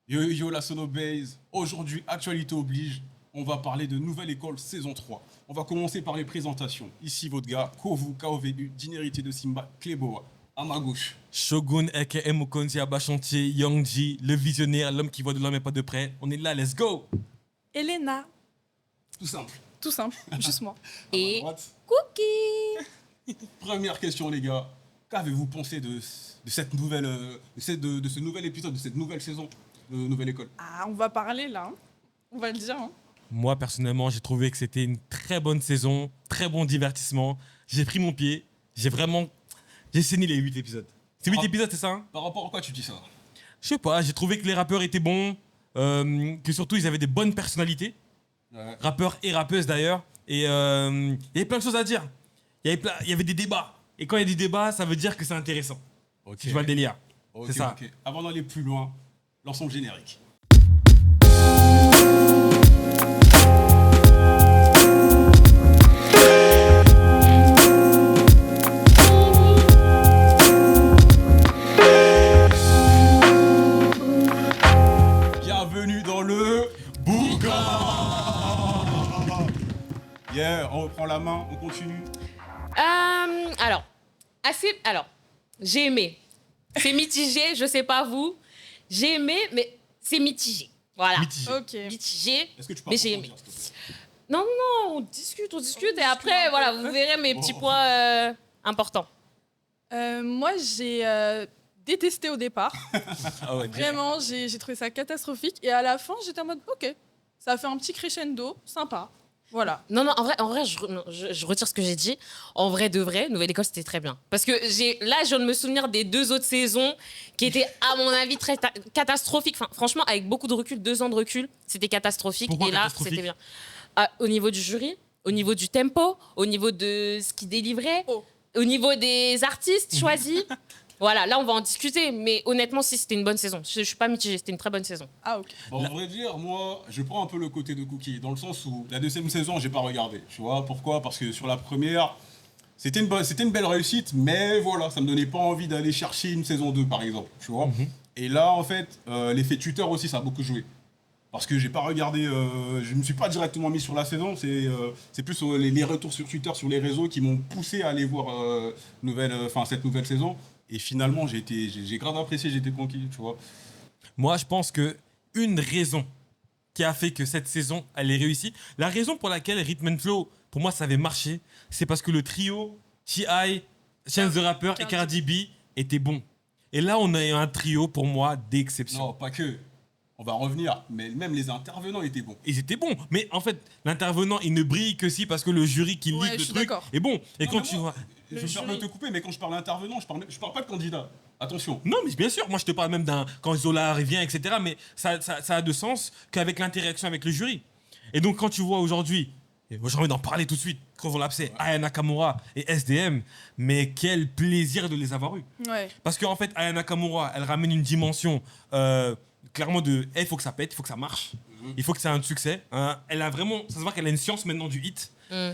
Yo yo yo, la Sono Base. Aujourd'hui, actualité oblige, on va parler de Nouvelle École saison 3. On va commencer par les présentations. Ici votre gars, Kovu, KOVU, d'inhérité de Simba, Kleboa. À ma gauche. Shogun, aka Mokonzi Abachantier, Young G, le visionnaire, l'homme qui voit de loin mais pas de près. On est là, let's go! Elena, Tout simple. tout simple, juste moi. À ma Et droite. Cookie. Première question les gars. Qu'avez-vous pensé de cette nouvelle, de ce nouvel épisode, de cette nouvelle saison de Nouvelle École? Ah, on va parler là, hein. On va le dire. Hein. Moi, personnellement, j'ai trouvé que c'était une très bonne saison, très bon divertissement. J'ai pris mon pied, j'ai saigné les 8 épisodes. C'est 8 Ah. épisodes, c'est ça hein? Par rapport à quoi tu dis ça? Je sais pas, j'ai trouvé que les rappeurs étaient bons, que surtout ils avaient des bonnes personnalités, Ouais. rappeurs et rappeuses d'ailleurs. Et il y avait plein de choses à dire. Il y avait des débats. Et quand il y a des débats, ça veut dire que c'est intéressant. Ok. Si je vois le délire. Ok, C'est ça. ok. Avant d'aller plus loin, l'ensemble générique. Bienvenue dans le Bouga. Yeah, on reprend la main, on continue. Alors, j'ai aimé. C'est mitigé, je sais pas vous. J'ai aimé, mais c'est mitigé. Voilà. Mitigé. Ok. Mitigé. Est-ce que tu peux Mais j'ai aimé. approfondir, s'il te plaît? Non, non, on discute et après, voilà, vous verrez mes petits points importants. Moi, j'ai détesté au départ. Ah ouais, Vraiment, j'ai trouvé ça catastrophique. Et à la fin, j'étais en mode, ok, ça a fait un petit crescendo, sympa. Voilà. Non, non, en vrai je retire ce que j'ai dit. En vrai de vrai, Nouvelle École, c'était très bien. Parce que là, je viens de me souvenir des 2 autres saisons qui étaient, à mon avis, très catastrophiques. Enfin, franchement, avec beaucoup de recul, 2 ans de recul, c'était catastrophique. Pourquoi Et là, catastrophique c'était bien. Au niveau du jury, au niveau du tempo, au niveau de ce qu'ils délivraient, Oh. au niveau des artistes choisis. Voilà, là, on va en discuter. Mais honnêtement, si c'était une bonne saison. Je suis pas mitigée, c'était une très bonne saison. Ah, ok. Bon, en vrai dire, moi, je prends un peu le côté de Cookie, dans le sens où la deuxième saison, j'ai pas regardé. Tu vois, pourquoi? Parce que sur la première, c'était une belle réussite, mais voilà, ça me donnait pas envie d'aller chercher une saison 2, par exemple. Tu vois. Et là, en fait, l'effet tuteur aussi, ça a beaucoup joué. Parce que j'ai pas regardé, je me suis pas directement mis sur la saison, c'est plus les retours sur Twitter, sur les réseaux qui m'ont poussé à aller voir cette nouvelle saison. Et finalement, j'ai grave apprécié, j'étais conquis, tu vois. Moi, je pense que une raison qui a fait que cette saison, elle est réussie, la raison pour laquelle Rhythm and Flow, pour moi, ça avait marché, c'est parce que le trio T.I., Chance the Rapper et Cardi B était bon. Et là, on a un trio, pour moi, d'exception. Non, pas que. On va revenir, mais même les intervenants étaient bons. Ils étaient bons, mais en fait, l'intervenant, il ne brille que si parce que le jury qui Ouais, lit je le suis truc d'accord. est bon. Et Non, quand mais tu moi, vois... Je Le me permets de jury. te couper, mais quand je parle d'intervenant, je parle pas de candidat. Attention. Non, mais bien sûr, moi je te parle même d'un quand Zola revient, etc. Mais ça a de sens qu'avec l'interaction avec le jury. Et donc quand tu vois aujourd'hui, et moi j'ai envie d'en parler tout de suite, crevons l'abcès, Aya Nakamura et SDM, mais quel plaisir de les avoir eus. Ouais. Parce qu'en fait, Aya Nakamura, elle ramène une dimension clairement de il faut que ça pète, il faut que ça marche, il faut que ça ait un succès. Hein. Elle a vraiment, ça se voit qu'elle a une science maintenant du hit. Mm.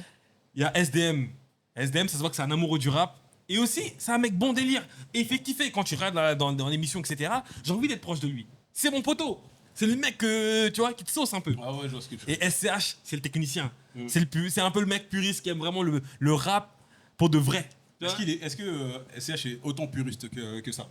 Il y a SDM. SDM, ça se voit que c'est un amoureux du rap. Et aussi, c'est un mec bon délire. Et il fait kiffer quand tu regardes dans l'émission, etc. J'ai envie d'être proche de lui. C'est mon poteau. C'est le mec, tu vois, qui te sauce un peu. Ah ouais, je vois ce que tu veux. Et SCH, c'est le technicien. C'est un peu le mec puriste qui aime vraiment le rap pour de vrai. Tu vois. Est-ce que SCH est autant puriste que ça?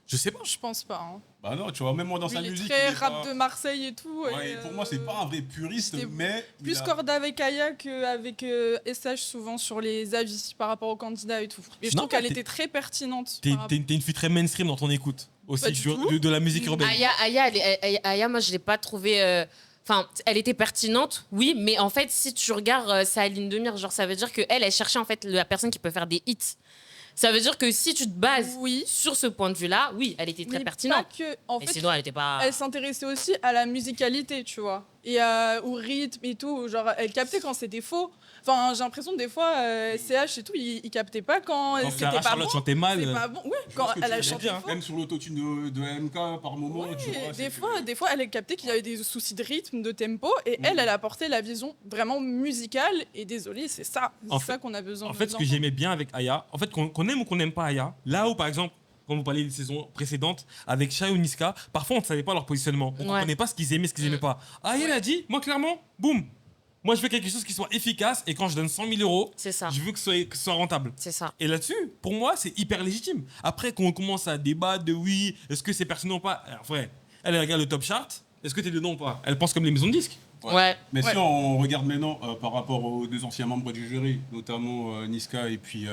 Je sais pas. Je pense pas. Hein. Bah non, tu vois, même moi dans Lui, sa il est musique. très il est rap pas- de Marseille et tout. Ouais, et, pour moi, c'est pas un vrai puriste, c'était mais. Plus corda avec Aya qu'avec SH souvent sur les avis par rapport aux candidats et tout. Et je Non, trouve qu'elle t'es- était très pertinente. T'es par rapport- une fille très mainstream dans ton écoute. Aussi, Pas du tout. de la musique urbaine. Aya, moi, je l'ai pas trouvée. Enfin, elle était pertinente, oui, mais en fait, si tu regardes sa ligne de mire, genre, ça veut dire qu'elle, elle cherchait en fait la personne qui peut faire des hits. Ça veut dire que si tu te bases Oui. sur ce point de vue-là, oui, elle était très Mais pertinente. pas que. En Mais fait, sinon, elle était pas. elle s'intéressait aussi à la musicalité, tu vois. Et au rythme et tout. Genre, elle captait quand c'était faux. Enfin, j'ai l'impression que des fois, CH et tout, il captait pas quand Quand c'était Clara pas Charlotte bon. chantait mal. C'est pas bon. Ouais, Je vois quand ce que elle a tu veux chanté dire, hein. faux. Même sur l'autotune de MK par moment, Ouais, tu vois. des fois, elle captait qu'il y avait des soucis de rythme, de tempo, et elle apportait la vision vraiment musicale. Et désolé, c'est En ça qu'on a besoin. En fait, ce que j'aimais bien avec Aya, en fait, qu'on aime ou qu'on n'aime pas Aya, là où par exemple, quand vous parliez des saisons précédentes, avec Shai ou Niska, parfois on ne savait pas leur positionnement. On ne Ouais. comprenait pas ce qu'ils aimaient, ce qu'ils n'aimaient pas. Ah, il a dit, moi clairement, boum. Moi je veux quelque chose qui soit efficace et quand je donne 100 000 euros, C'est ça. je veux que ce soit rentable. C'est ça. Et là-dessus, pour moi, c'est hyper légitime. Après, quand on commence à débattre de oui, est-ce que c'est pertinent ou pas, alors, vrai, elle regarde le top chart, est-ce que t'es dedans ou pas? Elle pense comme les maisons de disques. Ouais. Mais Ouais. si on regarde maintenant par rapport aux deux anciens membres du jury, notamment Niska et puis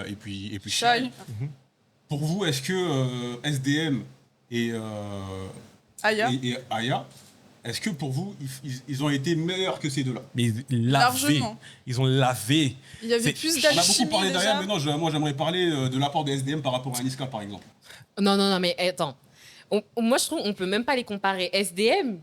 Shai, pour vous, est-ce que SDM et, Aya. et Aya, est-ce que pour vous, ils ont été meilleurs que ces deux-là? Mais ils lavé. Largement. Ils ont lavé. Il y avait C'est- plus On a beaucoup d'alchimie parlé déjà. d'Aya, mais non, moi j'aimerais parler de l'apport de SDM par rapport à Niska, par exemple. Non, mais attends. Moi, je trouve qu'on peut même pas les comparer. SDM,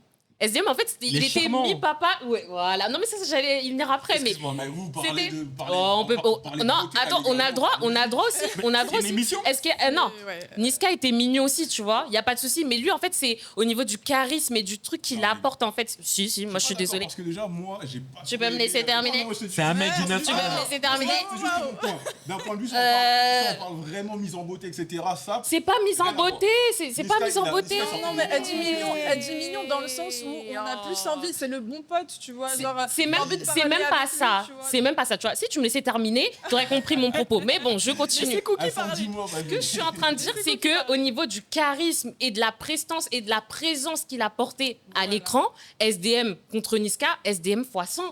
en fait, il est était charmant. mi-papa. Ouais, voilà. Non, mais ça, j'allais y venir après. Mais Excuse-moi, mais vous parlez c'était- de... Oh, on peut. parlez de Non, beauté, attends, on a le droit aussi. On a le droit C'est aussi. une émission. Est-ce que. non. Ouais. Niska était mignon aussi, tu vois. Il y a pas de souci. Mais lui, en fait, c'est au niveau du charisme et du truc qu'il Non, mais- apporte, en fait. Si, moi, je suis désolée. Parce que déjà, moi, j'ai pas... Tu peux me laisser terminer C'est un mec d'une Tu peux me laisser terminer C'est juste mon point. D'un point de vue, si on parle vraiment mise en beauté, etc., ça... C'est pas mise en Rien à voir. beauté. C'est pas Niska, mise en il a- beauté. Niska, Non, mais elle dit mignon dans le sens où on a plus envie, c'est le bon pote, tu vois. Genre, C'est t'as même, envie de c'est parler même pas avec lui, ça. tu vois. C'est même pas ça. Tu vois, si tu me laissais terminer, t'aurais compris mon propos. Mais bon, je continue. Laissez Cookie Attends, parler. dis-moi, vas-y. Ce que je suis en train de dire, c'est que au niveau du charisme et de la prestance et de la présence qu'il a porté à l'écran, SDM contre Niska, SDM x 100.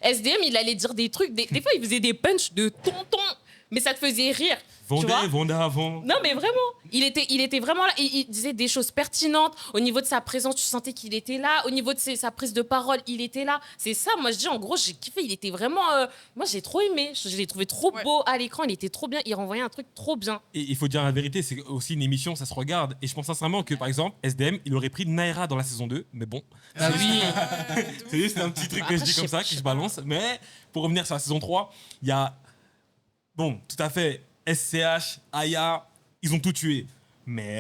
SDM, il allait dire des trucs. Des fois, il faisait des punchs de tonton, mais ça te faisait rire. Tu vois Vendez avant. Non, mais vraiment, il était vraiment là. Il disait des choses pertinentes. Au niveau de sa présence, tu sentais qu'il était là. Au niveau de sa prise de parole, il était là. C'est ça, moi, je dis, en gros, j'ai kiffé. Il était vraiment. Moi, j'ai trop aimé. Je l'ai trouvé trop Ouais. beau à l'écran. Il était trop bien. Il renvoyait un truc trop bien. Et il faut dire la vérité, c'est aussi une émission, ça se regarde. Et je pense sincèrement que, par exemple, SDM, il aurait pris Naira dans la saison 2. Mais bon, Ah oui. c'est juste un petit truc que Après, je dis je comme sais ça, pas, que je je sais pas. balance. Mais pour revenir sur la saison 3, il y a. Bon, tout à fait, SCH, Aya, ils ont tout tué. Mais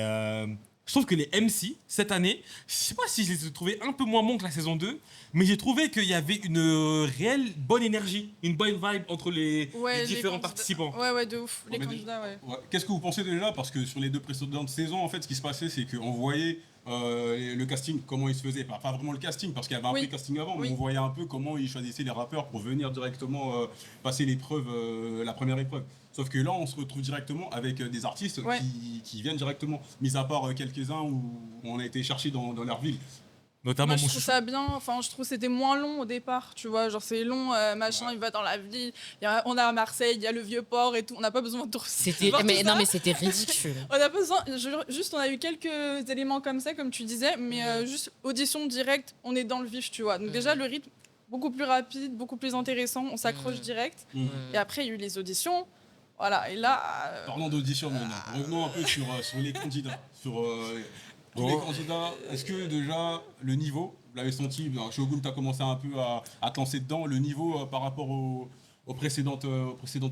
je trouve que les MC, cette année, je sais pas si je les ai trouvés un peu moins bons que la saison 2, mais j'ai trouvé qu'il y avait une réelle bonne énergie, une bonne vibe entre les différents candidats. participants. Ouais, de ouf. Ouais, Les mais candidats, ouais. Ouais. Qu'est-ce que vous pensez déjà? Parce que sur les deux précédentes saisons, en fait, ce qui se passait, c'est qu'on voyait le casting, comment il se faisait. Pas vraiment le casting, parce qu'il y avait un Oui. pré-casting avant, Oui. mais on voyait un peu comment ils choisissaient les rappeurs pour venir directement passer l'épreuve, la première épreuve. Sauf que là, on se retrouve directement avec des artistes Ouais. qui viennent directement, mis à part quelques-uns où on a été chercher dans leur ville. Notamment Moi, je mon trouve chouchou. ça bien. Enfin, je trouve que c'était moins long au départ, tu vois. Genre, c'est long, machin, il va dans la ville. On a à Marseille, il y a le Vieux-Port et tout. On n'a pas besoin de tout C'était. voir tout Mais ça. non, mais c'était ridicule. On a pas besoin. Juste, on a eu quelques éléments comme ça, comme tu disais, mais juste audition directe, on est dans le vif, tu vois. Donc, déjà, le rythme, beaucoup plus rapide, beaucoup plus intéressant. On s'accroche direct. Et après, il y a eu les auditions. Voilà. Et là. Parlons d'audition maintenant. Revenons un peu sur les candidats. Pour les candidats, est-ce que déjà le niveau, vous l'avez senti, Shogun, tu as commencé un peu à te lancer dedans, le niveau par rapport aux précédentes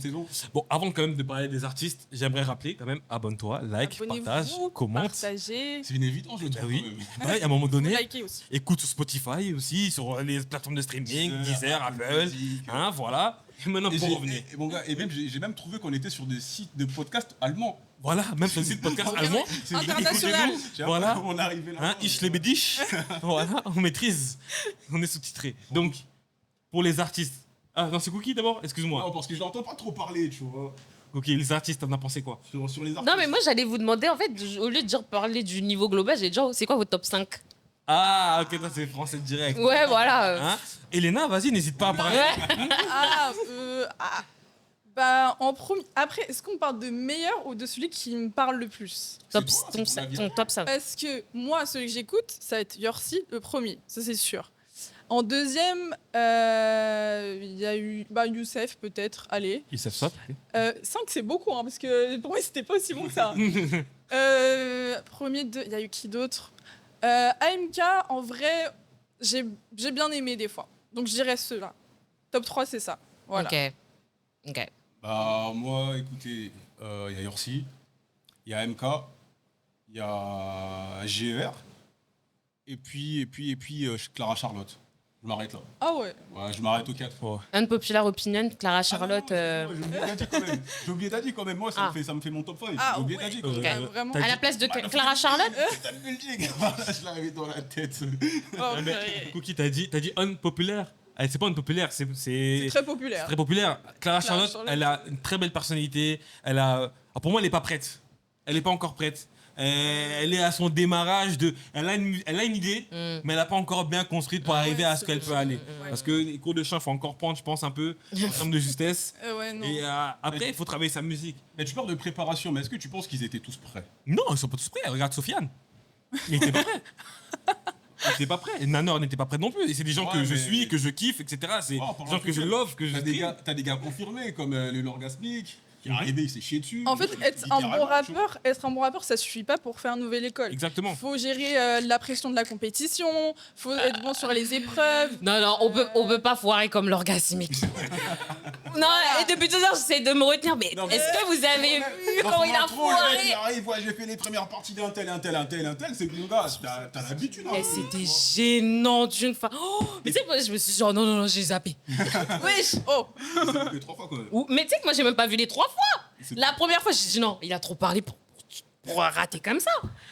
saisons? Bon, avant quand même de parler des artistes, j'aimerais rappeler quand même, abonne-toi, like, Abonnez-vous, partage, commente. partagez, C'est une évidence, je Bah trouve. oui. quand même. Ouais, à un moment donné, likez aussi. écoute sur Spotify aussi, sur les plateformes de streaming, Deezer, Apple, Music, hein, voilà. Et maintenant, Et pour j'ai- revenir. et mon gars, et même, j'ai même trouvé qu'on était sur des sites de podcasts allemands. Voilà, même sur le site podcast allemand. C'est International. écoutez-nous. Tu vois, Voilà. On est arrivé là. Hein, Ich lebe dich. Voilà, on maîtrise. On est sous-titré. Donc, pour les artistes. Ah, non, c'est Cookie d'abord? Excuse-moi. Non, parce que je l'entends pas trop parler, tu vois. Ok, les artistes, t'en as pensé quoi? Sur les artistes. Non, mais moi, j'allais vous demander, en fait, au lieu de dire parler du niveau global, j'ai dit, c'est quoi votre top 5? Ah, ok, toi, c'est français direct. Ouais, voilà. Hein? Elena, vas-y, n'hésite pas à parler. Ouais. Bah, en premier. Après, est-ce qu'on parle de meilleur ou de celui qui me parle le plus? Top, quoi, ton, c'est ton avis. ton top 5. Parce que moi, celui que j'écoute, ça va être Yorsi, le premier, ça c'est sûr. En deuxième, il y a eu Youssef, peut-être, allez. Youssef Sot. 5, c'est beaucoup, hein, parce que pour moi, c'était pas aussi bon que ça. Premier, il y a eu qui d'autre? AMK, en vrai, j'ai bien aimé des fois. Donc je dirais ceux-là. Top 3, c'est ça. Voilà. Ok. Bah, moi, écoutez, il y a Yorsi, il y a MK, il y a GR, et puis Clara Charlotte. Je m'arrête là. Ah ouais. Ouais, je m'arrête au 4. Unpopular opinion, Clara Charlotte. J'ai oublié d'Adi quand même. J'ai oublié d'Adi quand même. Moi, ça me fait mon top 5. Ah J'ai oublié ouais. d'Adi quand même. Ouais, vraiment. T'as À la place de Clara Charlotte. T'as le building. Voilà, je l'avais dans la tête. Oh, Ah, mais, purée. Cookie, t'as dit unpopulaire. C'est pas unpopulaire, c'est Très populaire. très populaire. Clara Charlotte, Charlotte. elle a une très belle personnalité. Pour moi, elle est pas prête. Elle est pas encore prête. Elle est à son démarrage elle a une idée, mais elle n'a pas encore bien construite pour arriver à ce qu'elle peut aller. Parce que les cours de chant, il faut encore prendre, je pense, un peu en termes de justesse. Ouais, non. Et après, il faut travailler sa musique. Mais tu parles de préparation, mais est-ce que tu penses qu'ils étaient tous prêts? Non, ils sont pas tous prêts. Regarde Sofiane. Il était pas prêt. Il était pas prêt. Et Nanor n'était pas prêt non plus. Et c'est des gens Ouais, que je mais- suis, que je kiffe, etc. C'est Ouais, des gens que je love, que je stream. T'as des gars confirmés comme le Lorgasmic qui est arrivé, il s'est chié dessus. En fait, être un bon littéralement, tu vois. rappeur, ça suffit pas pour faire une nouvelle école. Exactement. Faut gérer la pression de la compétition, faut être bon sur les épreuves. Non, on peut pas foirer comme l'orgasmique. Non, et depuis tout à l'heure, j'essaie de me retenir, mais Non, mais- est-ce que vous avez vu Dans comment son il a intro, le mec, il foiré? arrive, ouais, j'ai fait les premières parties d'un tel, c'est que le gars, t'as l'habitude. Hein. Et c'était gênant d'une fois. Oh, mais tu sais, moi, je me suis dit, oh non, j'ai zappé. Wesh, oh. Ça fait 3 fois quand même. Mais tu sais que moi, j'ai même pas vu les 3 fois. C'est- La première fois, j'ai dit non, il a trop parlé pour rater comme ça.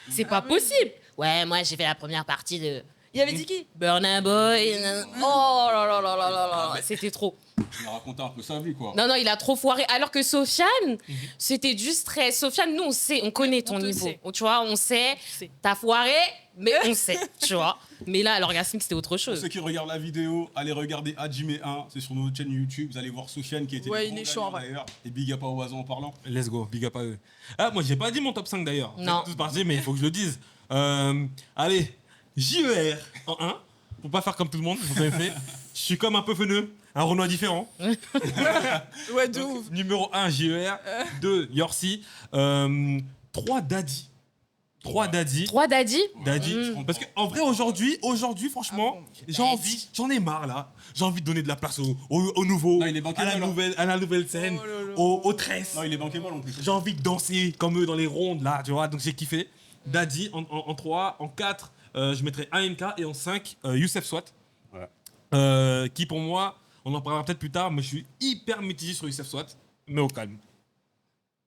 C'est pas possible. Ouais, moi, j'ai fait la première partie de. Il avait dit qui? Burna Boy. Oh là là là là là là. C'était trop. Il a raconté un peu sa vie, quoi. Non, il a trop foiré. Alors que Sofiane, c'était du stress. Sofiane, nous, on sait, on connaît ton On te niveau. sait. Tu vois, on sait. sais. T'as foiré, mais on sait, tu vois. Mais là, l'orgasme, c'était autre Pour chose. ceux qui regardent la vidéo, allez regarder Hajime 1, c'est sur notre chaîne YouTube. Vous allez voir Sofiane qui était Ouais, le il grand est chaud, en gagnant, vrai. d'ailleurs. Et big up à Oiseau en parlant. Let's go, big up à eux. Ah, moi, j'ai pas dit mon top 5 d'ailleurs. Vous Non. êtes tous partis, mais il faut que je le dise. Allez, JER en 1. Pour pas faire comme tout le monde, vous connaissez. Je suis comme un peu feneux, un Renoir différent. Ouais, de ouf. Numéro 1, JER. 2, Yorsi. 3, Daddy. 3, Daddy. 3 daddy. Daddy. Je comprends. Parce qu'en vrai, aujourd'hui, franchement, Ah bon. j'en ai marre là. J'ai envie de donner de la place au nouveau, Non, il est banqué mal, hein. à la nouvelle scène, Oh là là. aux tresses. Non, il est banqué mal en plus. J'ai envie de danser comme eux dans les rondes là, tu vois. Donc j'ai kiffé. Daddy en 3, en 4, je mettrais ANK et en 5, Youssef Swat. Ouais. Qui pour moi, on en parlera peut-être plus tard, mais je suis hyper mitigé sur Youssef Swat, mais au calme.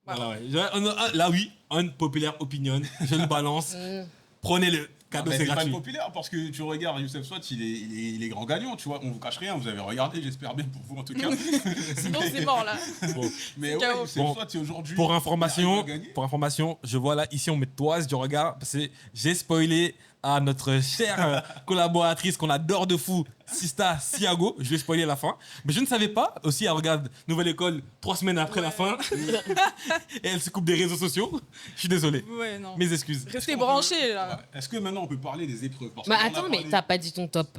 Voilà, ouais. Là oui, unpopular opinion, je le balance. Prenez-le, cadeau Mais c'est c'est pas gratuit. populaire parce que tu regardes Youssef Swat, il est grand gagnant, tu vois. On vous cache rien, vous avez regardé, j'espère bien pour vous en tout cas. Sinon, c'est mort là. Bon. Mais ouais, chaos. Youssef Bon, Swat, c'est aujourd'hui. Pour il information, arrive à gagner. je vois là, ici on met toise du regard, parce que j'ai spoilé à notre chère collaboratrice qu'on adore de fou, Sista Siago, je lui ai spoilé la fin. Mais je ne savais pas, aussi elle regarde Nouvelle École 3 semaines après la fin, et elle se coupe des réseaux sociaux. Je suis désolé, Ouais, non. mes excuses. Restez branchés là. Ouais. Est-ce que maintenant on peut parler des épreuves? Parce Bah qu'on en a attends, mais parlé. t'as pas dit ton top.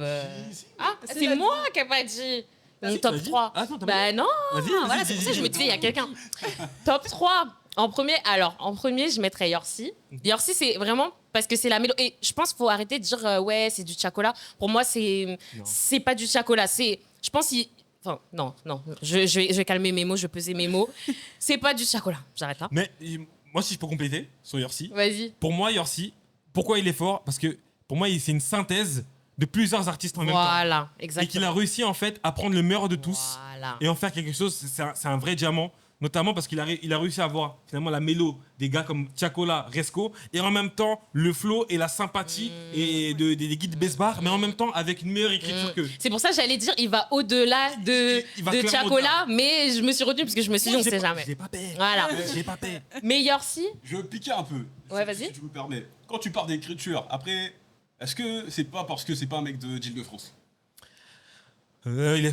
Ah, C'est c'est la- moi qui a pas dit mon si, top t'as dit. 3. Ah, attends, t'as Bah non, Vas-y, voilà, c'est pour ça que je me disais, il y a quelqu'un. Top 3. En premier, je mettrais Yorsi. Yorsi, c'est vraiment parce que c'est la mélodie. Et je pense qu'il faut arrêter de dire ouais, c'est du Chacola. Pour moi, c'est pas du Chacola. Je pense enfin, non, je vais calmer mes mots, je vais peser mes mots. C'est pas du Chacola. J'arrête là. Mais moi, si je peux compléter sur Yorsi, Vas-y. pour moi, Yorsi, pourquoi il est fort? Parce que pour moi, c'est une synthèse de plusieurs artistes en même temps. Voilà, Et qu'il exactement. a réussi en fait à prendre le meilleur de tous. Voilà. Et en faire quelque chose, c'est un vrai diamant. Notamment parce qu'il a réussi à avoir finalement la mélo des gars comme Tiakola, Resco, et en même temps le flow et la sympathie et des guides Besbar, mais en même temps avec une meilleure écriture qu'eux. C'est pour ça que j'allais dire, il va au-delà Il va de clairement Chacola, mais je me suis retenue parce que je me suis dit, on sait jamais. J'ai pas peur. Voilà. J'ai pas peur. Mais Yorsi, Je veux piquer un peu. Ouais, vas-y. Si tu me permets. Quand tu parles d'écriture, après, est-ce que c'est pas parce que c'est pas un mec d'Île-de-France?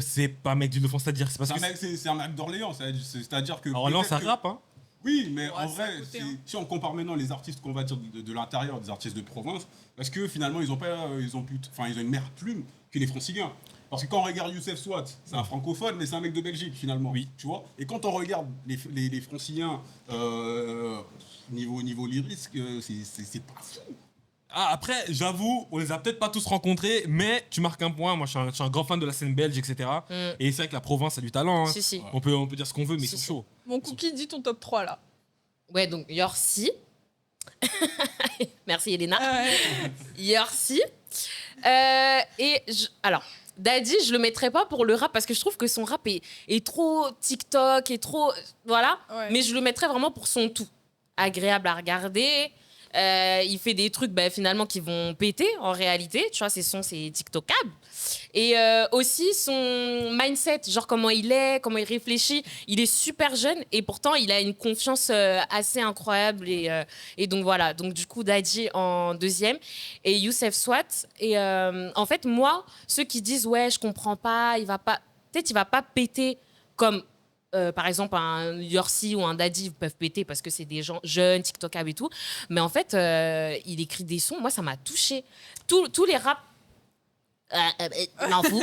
C'est pas un mec du France, c'est-à-dire. C'est parce que. C'est un mec d'Orléans, c'est-à-dire que. Alors là, ça peut-être que- rappe, hein. Oui, mais Ouais, en c'est à vrai, côté, hein. si on compare maintenant les artistes qu'on va dire de l'intérieur, des artistes de province, parce que finalement ils ont une meilleure plume que les franciliens. Parce que quand on regarde Youssef Swat, c'est un francophone, mais c'est un mec de Belgique finalement. Oui. Tu vois. Et quand on regarde les franciliens niveau lyrique, c'est pas fou. Ah, après, j'avoue, on les a peut-être pas tous rencontrés, mais tu marques un point. Moi, je suis un grand fan de la scène belge, etc. Et c'est vrai que la Provence a du talent. Hein. Si, si. On peut dire ce qu'on veut, mais ils Si, sont si. chauds. Mon cookie dit ton top 3 là. Ouais, donc Yorsi. Merci Elena. Ouais. Yorsi. Alors, Daddy, je le mettrais pas pour le rap parce que je trouve que son rap est trop TikTok, est trop. Voilà. Ouais. Mais je le mettrais vraiment pour son tout. Agréable à regarder. Il fait des trucs finalement qui vont péter en réalité. Tu vois, ses sons, c'est TikTokable. Et aussi son mindset, genre comment il est, comment il réfléchit. Il est super jeune et pourtant il a une confiance assez incroyable. Et donc voilà. Donc du coup, Daddy en deuxième. Et Youssef Swat. Et en fait, moi, ceux qui disent ouais, je comprends pas, peut-être il va pas péter comme. Par exemple, un Yorsi ou un Daddy ils peuvent péter parce que c'est des gens jeunes, TikTokables et tout. Mais en fait, il écrit des sons. Moi, ça m'a touché. Tous les raps, m'en fous.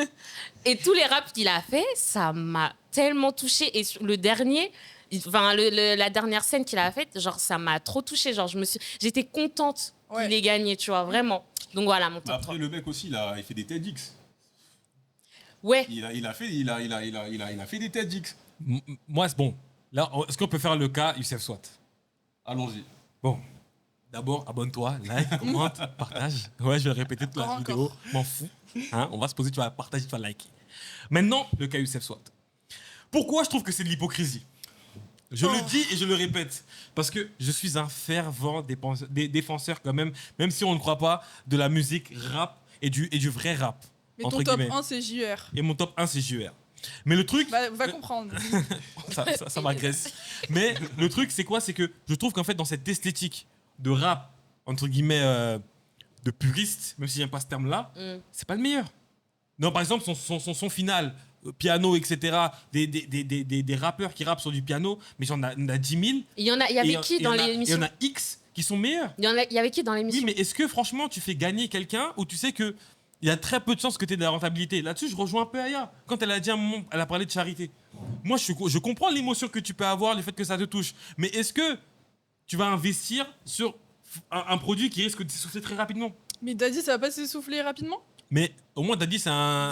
Et tous les raps qu'il a fait, ça m'a tellement touché. Et le dernier, la dernière scène qu'il a faite, genre, ça m'a trop touché. Genre, j'étais contente qu'il ait gagné, tu vois, vraiment. Donc voilà, mon top Après, 3. le mec aussi, il fait des TEDx. Ouais. Il a fait des TEDx. Moi, c'est bon. Là, est-ce qu'on peut faire le cas Youssef Swat? Allons-y. Bon. D'abord, abonne-toi, like, commente, partage. Ouais, je vais le répéter toute la Encore. vidéo. M'en fous. Hein, on va se poser, tu vas partager, tu vas liker. Maintenant, le cas Youssef Swat. Pourquoi je trouve que c'est de l'hypocrisie? Je le dis et je le répète. Parce que je suis un fervent défenseur quand même si on ne croit pas, de la musique rap et du vrai rap. Mais entre ton top guillemets. 1, c'est JR. Et mon top 1, c'est JUR. Mais le truc, Va comprendre. ça m'agresse. Mais le truc, c'est quoi? C'est que je trouve qu'en fait, dans cette esthétique de rap, entre guillemets, de puriste, même si j'aime pas ce terme-là, c'est pas le meilleur. Non, par exemple, son final, piano, etc., des rappeurs qui rappent sur du piano, mais il y en a 10 000. Il y avait qui dans Il y l'émission? en a X qui sont meilleurs. Il y avait qui dans Oui, l'émission? mais est-ce que franchement, tu fais gagner quelqu'un où tu sais que il y a très peu de chances que tu aies de la rentabilité? Là-dessus, je rejoins un peu Aya. Quand elle a dit à un moment, elle a parlé de charité. Moi, je comprends l'émotion que tu peux avoir, le fait que ça te touche. Mais est-ce que tu vas investir sur un produit qui risque de s'essouffler très rapidement? Mais Daddy, ça va pas s'essouffler rapidement? Mais au moins, t'as dit c'est un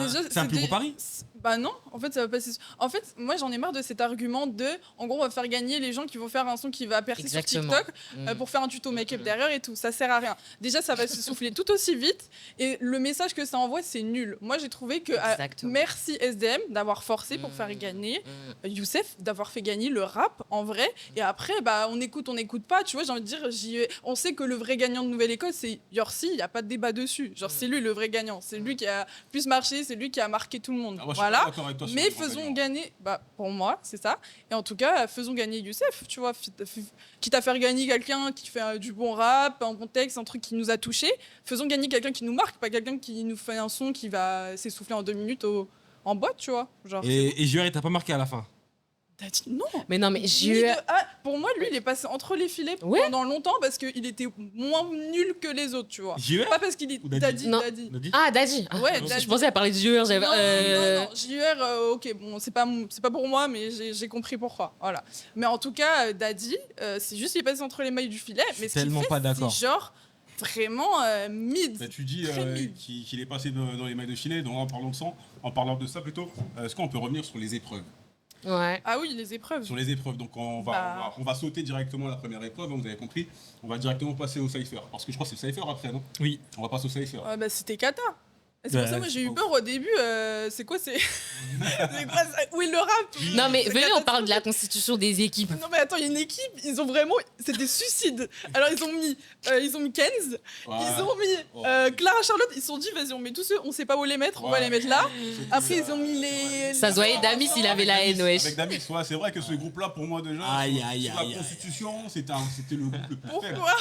plus gros pari. Bah non, en fait, ça va pas s'essouffler. En fait, moi, j'en ai marre de cet argument de, en gros, on va faire gagner les gens qui vont faire un son qui va percer Exactement. sur TikTok pour faire un tuto make-up derrière et tout. Ça sert à rien. Déjà, ça va s'essouffler tout aussi vite et le message que ça envoie, c'est nul. Moi, j'ai trouvé que Exactement. merci SDM d'avoir forcé pour faire gagner Youssef, d'avoir fait gagner le rap en vrai. Et après, bah, on écoute pas. Tu vois, j'ai envie de dire, on sait que le vrai gagnant de Nouvelle École, c'est Yorsi. Il n'y a pas de débat dessus. Genre, c'est lui le vrai gagnant. C'est lui qui a plus marché. C'est lui qui a marqué tout le monde. Ah, moi, je suis voilà. pas d'accord avec toi sur Mais le grand faisons gagnant. gagner, bah, pour moi, c'est ça. Et en tout cas, faisons gagner Youssef, tu vois. Quitte à faire gagner quelqu'un qui fait du bon rap, un bon texte, un truc qui nous a touchés, faisons gagner quelqu'un qui nous marque, pas quelqu'un qui nous fait un son qui va s'essouffler en 2 minutes en boîte, tu vois. Genre, Et JUR, il t'a pas marqué à la fin. t'as dit non. Mais non, mais Pour moi, lui, il est passé entre les filets Ouais. pendant longtemps parce qu'il était moins nul que les autres, tu vois. JUR Pas parce qu'il est. Ou Daddy? Daddy, Non. Daddy. On a dit Ah, Daddy. Ouais, Je Daddy. pensais à parler de JUR. Non, non, JUR, ok, bon, c'est pas pour moi, mais j'ai compris pourquoi. Voilà. Mais en tout cas, Daddy, c'est juste qu'il est passé entre les mailles du filet. Mais ce qu'il Tellement fait, pas d'accord. c'est genre vraiment mid. Bah, tu dis Très mid. qu'il est passé dans les mailles de filet, donc en parlant de ça plutôt, est-ce qu'on peut revenir sur les épreuves? Ouais. Ah oui, les épreuves. Sur les épreuves, donc on va sauter directement la première épreuve, hein, vous avez compris. On va directement passer au cypher, parce que je crois que c'est le cypher après, non? Oui. On va passer au cypher. Ouais, bah, c'était cata. Et c'est pour Ouais, ça moi j'ai je eu pense. peur au début. C'est quoi c'est quoi ça? Oui, le rap. Non, mais C'est venez, on catastrophique. parle de la constitution des équipes. Non mais attends, il y a une équipe, ils ont vraiment, c'est des suicides. Alors ils ont mis Kenz, ils ont mis Clara Charlotte, ils se sont dit vas-y on met tous ceux, on sait pas où les mettre, on va les mettre là. Après ils ont mis les. Ça se voyait, Damis, il avait la haine, wesh. Avec Damis, ouais, c'est vrai que ce groupe-là, pour moi déjà, Aïe, sur aïe, la aïe, aïe. Constitution, c'était le groupe le plus faible. Pourquoi?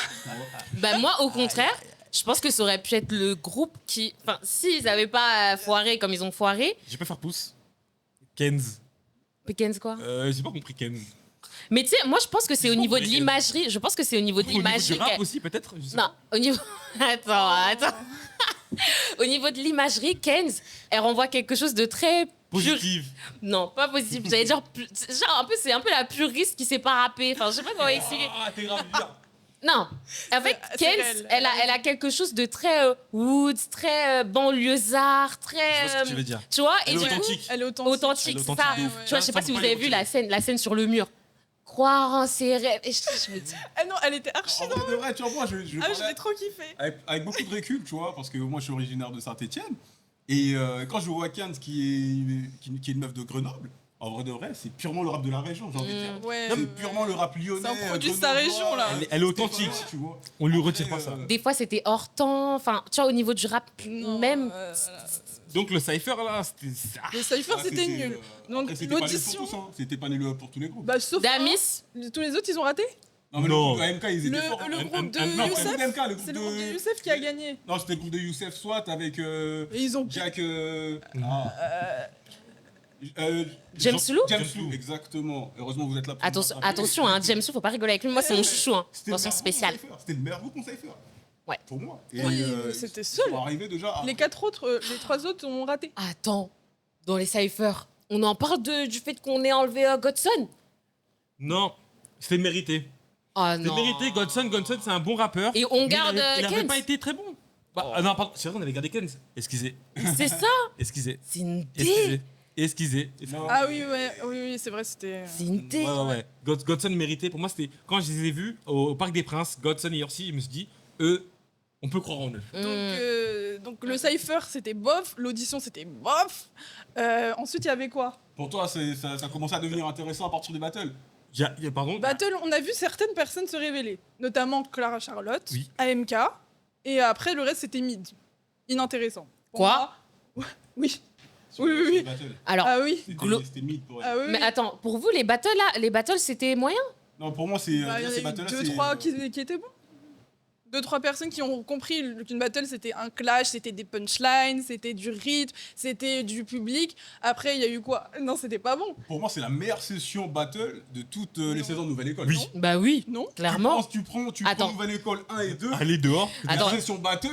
Bah, moi, au contraire, je pense que ça aurait pu être le groupe qui. Enfin, s'ils avaient pas foiré comme ils ont foiré. Je peux faire pouce. Kenz. Pickens, quoi. J'ai pas compris Kenz. Mais tu sais, moi, je pense que c'est au J'ai niveau de compris. l'imagerie. Je pense que c'est au niveau de Au niveau l'imagerie. du rap qu'elle- aussi, peut-être? Je sais Non, pas. au niveau. Attends. Au niveau de l'imagerie, Kenz, elle renvoie quelque chose de très. Positive. Non, pas possible. J'allais dire. Genre, un peu, c'est un peu la puriste qui sait pas rapper. Enfin, je sais pas comment expliquer. Ah, t'es grave bien. Non, en fait, C'est Kenz, réel. elle a quelque chose de très woods, très banlieusard, Je très. vois ce que tu veux dire. Tu vois, Elle est du coup, authentique. Elle est authentique. authentique, Elle est c'est authentique ça. de ouf. Tu vois, je sais pas Ça si vous me avez paraît vu la scène sur le mur. Croire en ses rêves. Et je me dis. Ah non, elle était archi En vrai, de vrai, tu vois, moi, je Ah, je parlais l'ai trop kiffé. avec beaucoup de recul, tu vois, parce que moi, je suis originaire de Saint-Etienne. Et quand je vois Kenz qui est une meuf de Grenoble, en vrai de vrai, c'est purement le rap de la région, j'ai envie de dire. Ouais, C'est purement le rap lyonnais. C'est un produit de sa grenoblois, région, là. Elle est authentique. Tu vois. On lui retire Après, pas ça. Des fois, c'était hors temps. Enfin, tu vois, au niveau du rap, Non, même. Donc le cypher là, c'était. Le Cypher, Ah, c'était nul. Donc après, c'était pas nul l'audition. pour tous, hein. C'était pas nul pour tous les groupes. Bah, sauf Damis. tous les autres, ils ont raté. Non, mais Non. le groupe de AMK, ils Le, étaient forts. le hein. groupe de Non, Youssef, c'est le MK, le groupe c'est le groupe de de. Youssef qui a gagné. Non, c'était le groupe de Youssef Swat avec Et ils ont. Jack. James Lou James Lou, exactement. Heureusement, vous êtes là pour Attention, me rattraper. attention, hein, James Lou, faut pas rigoler avec lui. Moi, c'est mon chouchou. Hein. C'était le Attention meilleur spéciale. groupe qu'on savait faire. C'était le meilleur groupe qu'on savait faire. Ouais. Pour moi. Et Oui, mais c'était seul. Ils sont arrivés déjà à... Les les 3 autres ont raté. Attends, dans les cyphers, on en parle du fait qu'on ait enlevé Godson. Non, c'était mérité. Ah C'était non. mérité. Godson, c'est un bon rappeur. Et on mais garde il avait Kenz. pas été très bon. Bah, non, pardon, c'est vrai, on avait gardé Kenz. Excusez. C'est ça. Excusez. C'est une Excusez. dé. Excusez. Non. Ah oui, oui, c'est vrai, c'était. C'est une dé. Ouais. Godson méritait. Pour moi, c'était quand je les ai vus au Parc des Princes, Godson et Yorsi, je me suis dit, eux, on peut croire en eux. Donc le Cypher, c'était bof. L'audition, c'était bof. Ensuite, il y avait quoi? Pour toi, ça commençait à devenir intéressant à partir des battles. Pardon. Battle, on a vu certaines personnes se révéler, notamment Clara Charlotte, Oui. AMK, et après le reste c'était mid, inintéressant. Pour Quoi moi- Oui. Sur Oui, les- oui, sur oui. les battles. Alors, Ah oui. C'était mid pour elle. Ah oui. mais oui. attends, pour vous, les battles là, c'était moyen? Non, pour moi, c'est Bah, il y en ces a battles-là, eu 2-3 qui étaient bons. 2-3 personnes qui ont compris qu'une battle c'était un clash, c'était des punchlines, c'était du rythme, c'était du public. Après, il y a eu quoi? Non, c'était pas bon. Pour moi, c'est la meilleure session battle de toutes les Non. saisons de Nouvelle École. Oui. Non. Bah oui, Non. clairement. Tu prends Attends. Nouvelle École 1 et 2. Allez dehors. Attends. La session battle.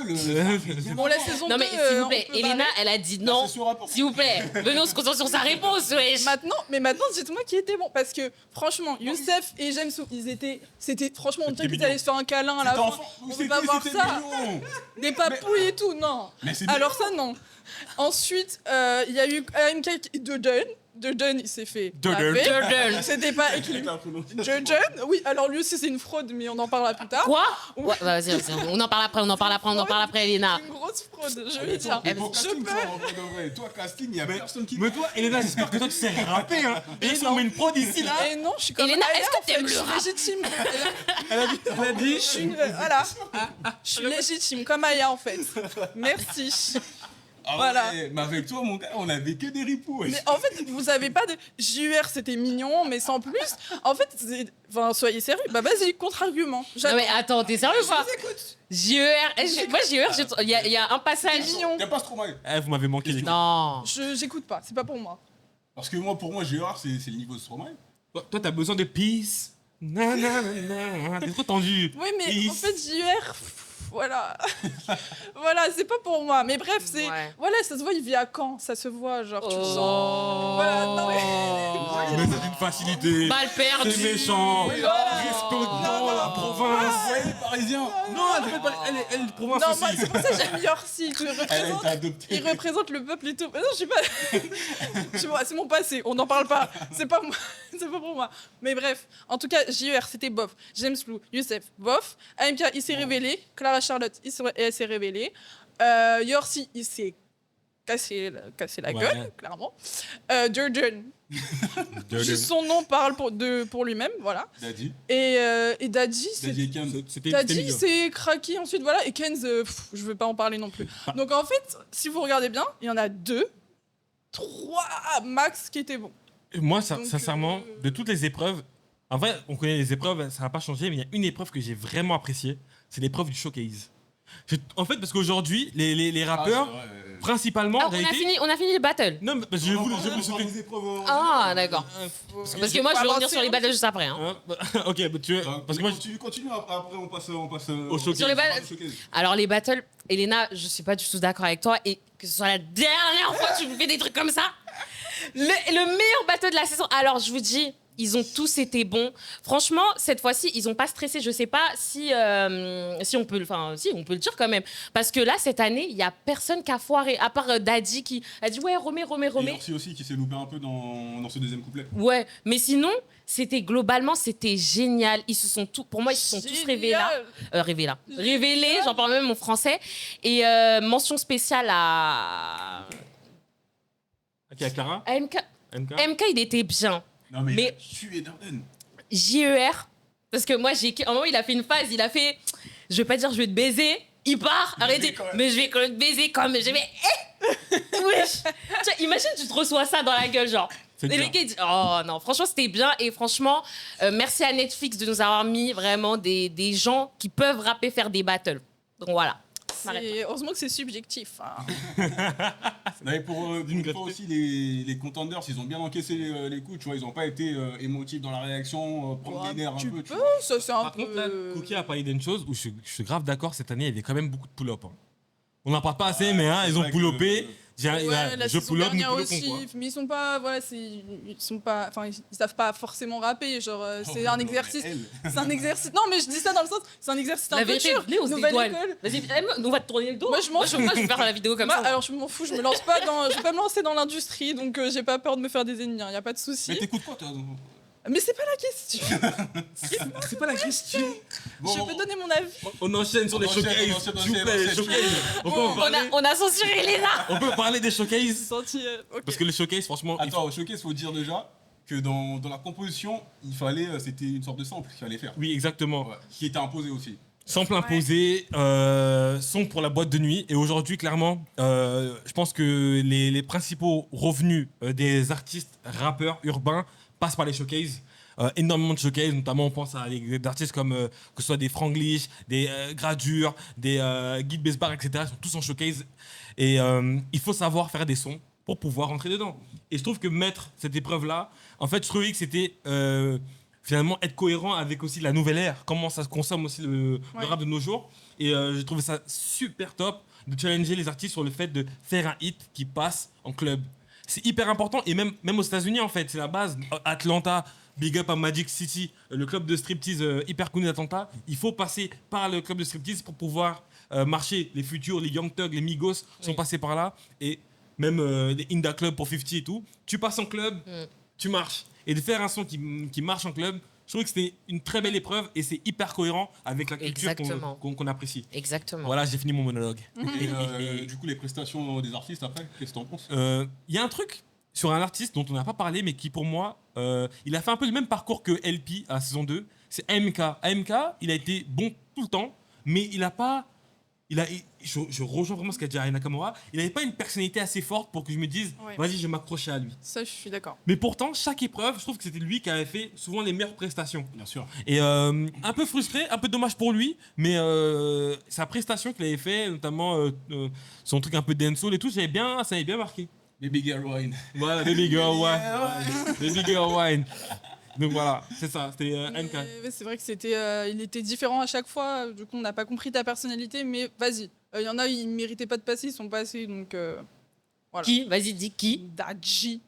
Bon, la saison 2, Non mais s'il vous on plaît, peut Elena, parler. elle a dit La non. session rapport. S'il vous plaît, venez, on se concentre sur sa réponse, wesh. Maintenant, dites-moi qui était bon. Parce que, franchement, Youssef et Jamsou, c'était franchement, on dirait qu'ils mignon. allaient se faire un câlin à la C'était fin. enfant. On peut C'était pas voir ça. mignon. Des papouilles et tout, non. Mais c'est Alors ça, non. Ensuite, il y a eu AMK Duden, il s'est fait Duden. laver. Duden. C'était pas écrit. Duden, oui, alors lui aussi, c'est une fraude, mais on en parlera plus tard. Quoi? Ouais, vas-y, on en parle après, Elena. C'est une grosse fraude, je le tiens. Mais pour Je casting, peux. toi, en vrai de vrai, toi, casting, il y a personne qui. Mais toi, Elena, j'espère que toi, tu sais rapper. Hein. Et si non. on met une prod ici, là. Et non, je suis comme Elena, Aya, est-ce que en fait, t'aimes le je suis rap légitime. Elle a dit. Je suis voilà. Je suis légitime, comme Aya, en fait. Merci. Ah Voilà. ouais, mais avec toi, mon gars, on avait que des ripoux. Mais en fait, vous avez pas de. JUR, c'était mignon, mais sans plus. En fait, enfin, soyez sérieux. Bah, vas-y, contre-argument. Non J'attends. mais attends, t'es sérieux ou pas? Je vous écoute. JER, moi JER, il y a un passage. Mignon. Y a pas ce trauma. Eh, vous m'avez manqué, les gars. Non. J'écoute pas, c'est pas pour moi. Parce que moi, pour moi, Gérard, c'est le niveau de Stromae. Toi, t'as besoin de peace. T'es trop tendu. Oui, mais Peace. en fait, JUR, voilà. Voilà, c'est pas pour moi. Mais bref, c'est. Ouais. Voilà, ça se voit, il vit à Caen, ça se voit, genre, tu le sens. Oh. Voilà, non, Mais c'est une facilité. Balle perdue. C'est méchant. Oui, voilà. Respectons la province. Ouais, les Parisiens. Non, elle est de province Non, moi, aussi. c'est pour ça que j'aime Yorsi. Elle a été adoptée. Il représente le peuple et tout. Mais non, je suis pas. Tu vois, c'est mon passé, on n'en parle pas. C'est pas moi. C'est pas pour moi. Mais bref, en tout cas, JER, c'était bof. James Lou, Youssef, bof. AMK, il s'est révélé. Clara Charlotte, elle s'est révélée. Yorsi, il s'est cassé la Ouais. gueule, clairement. Durden, juste son nom parle pour lui-même, voilà. Daddy. Et Daddy, c'est Daddy et Kenz. C'était T'as dit mignon. c'est craqué ensuite voilà et Kenz je veux pas en parler non plus. Donc en fait si vous regardez bien il y en a 2, 3 max qui étaient bons. Et moi, Donc, sincèrement, de toutes les épreuves, en vrai, on connaît les épreuves, ça n'a pas changé, mais il y a une épreuve que j'ai vraiment appréciée, c'est l'épreuve du showcase. En fait, parce qu'aujourd'hui, les rappeurs, Ah, c'est vrai. principalement, Ah, en réalité... on a fini les battles. Non, mais parce que je me suis fait... les épreuves. Ah, d'accord. Parce Parce que moi, je vais revenir sur les battles juste après. Hein. Hein, bah, ok, bah, tu veux... Parce que moi, Continue, après on passe Au showcase. Sur les battles. Alors, les battles, Elena, je suis pas du tout d'accord avec toi. Et que ce soit la dernière fois que tu me fais des trucs comme ça. Le meilleur battle de la saison. Alors, je vous dis, Ils ont tous été bons. Franchement, cette fois-ci, ils n'ont pas stressé. Je ne sais pas si on peut le dire quand même. Parce que là, cette année, il n'y a personne qui a foiré, à part Daddy qui a dit ouais, remets. Et Orsi aussi qui s'est loupé un peu dans ce deuxième couplet. Ouais, mais sinon, c'était génial. Pour moi, ils se sont tous révélés. J'en parle même en français. Et mention spéciale à Ok, à Clara. MK. MK, il était bien. Non mais, Mais- tu es Darden. JER, parce que moi, à un moment, il a fait une phase, il a fait, je vais pas dire je vais te baiser, il part, arrêtez, quand même. mais je vais quand même te baiser comme, je vais, wesh. Tiens, imagine, tu te reçois ça dans la gueule, genre. C'est Et le dur. gars, il dit, oh non, franchement, c'était bien, et franchement, merci à Netflix de nous avoir mis vraiment des gens qui peuvent rapper, faire des battles. Donc voilà. Heureusement que c'est subjectif. Hein. Non, mais pour une fois aussi, les contenders, ils ont bien encaissé les coups, tu vois, ils n'ont pas été émotifs dans la réaction, prendre des nerfs un Tu peu, tu peux, vois. ça c'est un Par peu... contre, là, Cookie a parlé d'une chose où je suis grave d'accord. Cette année, il y avait quand même beaucoup de pull-up. Hein. On n'en parle pas assez, mais hein, c'est ils ont vrai pull-upé. Ouais, la Je saison pull-up, nous dernière pull-upons, aussi, quoi. mais ils sont pas, voilà, ils sont pas, enfin, ils savent pas forcément rapper, genre, c'est un exercice, c'est un exercice. Non, mais je dis ça dans le sens, c'est un exercice La un peu vérité, dur. venez, on se Nouvelle dédouane. école. Vas-y, on va te tourner le dos. Moi, je m'en moi, je vais faire la vidéo comme Moi, ça. alors je m'en fous, je me lance pas je vais pas me lancer dans l'industrie, donc j'ai pas peur de me faire des ennemis, y a pas de souci. Mais t'écoutes quoi, toi? Mais c'est pas la question. C'est pas la question. Bon, Je peux donner mon avis. On enchaîne sur les enchaîne, showcases. on S'il vous plaît, les enchaîne. showcases. On peut en parler. On a censuré Léna. On peut parler des showcases. Senti, ok. Parce que les showcases, franchement, il Attends, au showcase, faut dire déjà que dans la composition, il fallait, c'était une sorte de sample qu'il fallait faire. oui, exactement. Ouais, qui était imposé aussi. Sample imposé, son pour la boîte de nuit. Et aujourd'hui, clairement, je pense que les principaux revenus des artistes rappeurs urbains passent par les showcases. Énormément de showcases, notamment on pense à des artistes comme que ce soit des Franglish, des Gradure, des Guide Besbar, etc. Ils sont tous en showcase. Et il faut savoir faire des sons pour pouvoir rentrer dedans. Et je trouve que mettre cette épreuve-là, en fait, je trouvais que c'était finalement être cohérent avec aussi la nouvelle ère, comment ça se consomme aussi le rap de nos jours. Et j'ai trouvé ça super top de challenger les artistes sur le fait de faire un hit qui passe en club. C'est hyper important, et même aux États-Unis, en fait, c'est la base. Atlanta, big up à Magic City, le club de striptease hyper connu d'Atlanta. Il faut passer par le club de striptease pour pouvoir marcher. Les Futurs, les Young Thug, les Migos sont passés par là. Et même les Inda Club pour 50 et tout. Tu passes en club, tu marches. Et de faire un son qui marche en club, je trouve que c'était une très belle épreuve et c'est hyper cohérent avec la culture Exactement. qu'on apprécie. Exactement. Voilà, j'ai fini mon monologue. Et du coup, les prestations des artistes après, qu'est-ce que t'en penses? Il y a un truc sur un artiste dont on n'a pas parlé, mais qui pour moi, il a fait un peu le même parcours que LP à la saison 2. C'est AMK. AMK, il a été bon tout le temps, mais il n'a pas. Je rejoins vraiment ce qu'a dit Aya Nakamura. Il n'avait pas une personnalité assez forte pour que je me dise, Ouais. vas-y, je vais m'accrocher à lui. Ça, je suis d'accord. Mais pourtant, chaque épreuve, je trouve que c'était lui qui avait fait souvent les meilleures prestations. Bien sûr. Et un peu frustré, un peu dommage pour lui, mais sa prestation qu'il avait fait, notamment son truc un peu dancehall et tout, ça avait bien marqué. Baby Girl Wine. Voilà, Baby Girl Wine. Baby Girl Wine. Donc voilà, c'est ça, c'était MK. Mais c'est vrai que il était différent à chaque fois. Du coup, on n'a pas compris ta personnalité, mais vas-y. Il y en a, ils méritaient pas de passer, ils sont passés, donc voilà. Qui? Vas-y, dis qui? Dadji,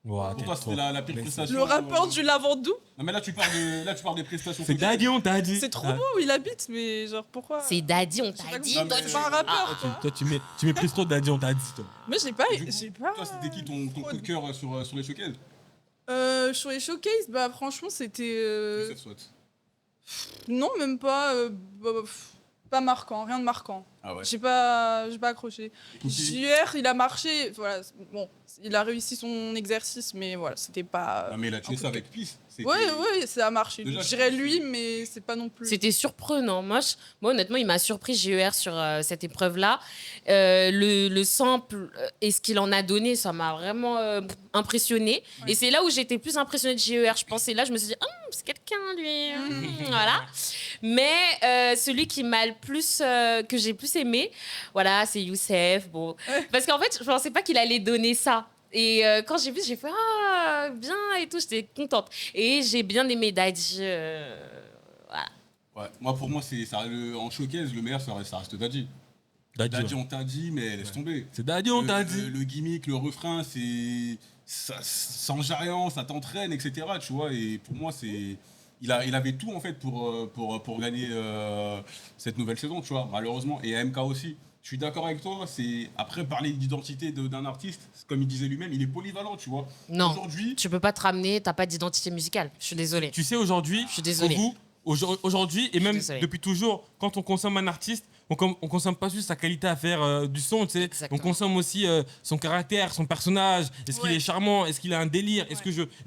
Wow, Pour toi, c'était la pire prestation. le rappeur du Lavandou. Non, mais là, tu parles des prestations. C'est Daddy, on t'a dit. C'est trop beau où il habite, mais genre pourquoi C'est Daddy, on Je sais t'a pas dit. comment- Non, C'est mais- pas un rappeur. quoi. Toi, tu méprises trop Daddy, on t'a dit. Toi. Moi, j'ai pas. Du coup, toi, c'était qui ton coup de cœur sur les showcases? Sur les showcases, bah franchement, c'était. Youssef Swat. Non, même pas. Pas marquant, rien de marquant. Ah ouais. J'ai pas accroché. Cookie. JR, il a marché. Voilà, bon, il a réussi son exercice, mais voilà, c'était pas. Ah, mais il a tué un ça coup de avec Peace. C'était- Ouais, ça a marché. Déjà, Je dirais lui, mais c'est pas non plus. C'était surprenant. Moi, honnêtement, il m'a surpris JER sur cette épreuve-là. Le sample et ce qu'il en a donné, ça m'a vraiment impressionné. Ouais. Et c'est là où j'étais plus impressionnée de JER. Je pensais là, je me suis dit, c'est quelqu'un, lui. Voilà. Mais celui qui m'a le plus, que j'ai plus aimé, voilà, c'est Youssef. Bon. Parce qu'en fait, je pensais pas qu'il allait donner ça. Et quand j'ai vu, j'ai fait bien et tout, j'étais contente. Et j'ai bien aimé Dadji. Voilà. Ouais. Moi, pour moi, en showcase, le meilleur, ça reste Dadji. Dadji, on t'a dit, mais laisse tomber. C'est Daddy, on t'a Le- dit. Le gimmick, le refrain, sans jargon, ça t'entraîne, etc. Tu vois, et pour moi, il avait tout en fait pour gagner cette nouvelle saison, tu vois, malheureusement. Et AMK aussi. Je suis d'accord avec toi, après parler d'identité d'un artiste, comme il disait lui-même, il est polyvalent, tu vois. Non, Aujourd'hui, tu peux pas te ramener, t'as pas d'identité musicale. Je suis désolée. Tu sais, aujourd'hui, Je suis désolée. aujourd'hui, et même désolée. depuis toujours, quand on consomme un artiste, on consomme pas juste sa qualité à faire du son, tu sais. Exactement. On consomme aussi son caractère, son personnage. Est-ce qu'il Ouais. est charmant? Est-ce qu'il a un délire? Est-ce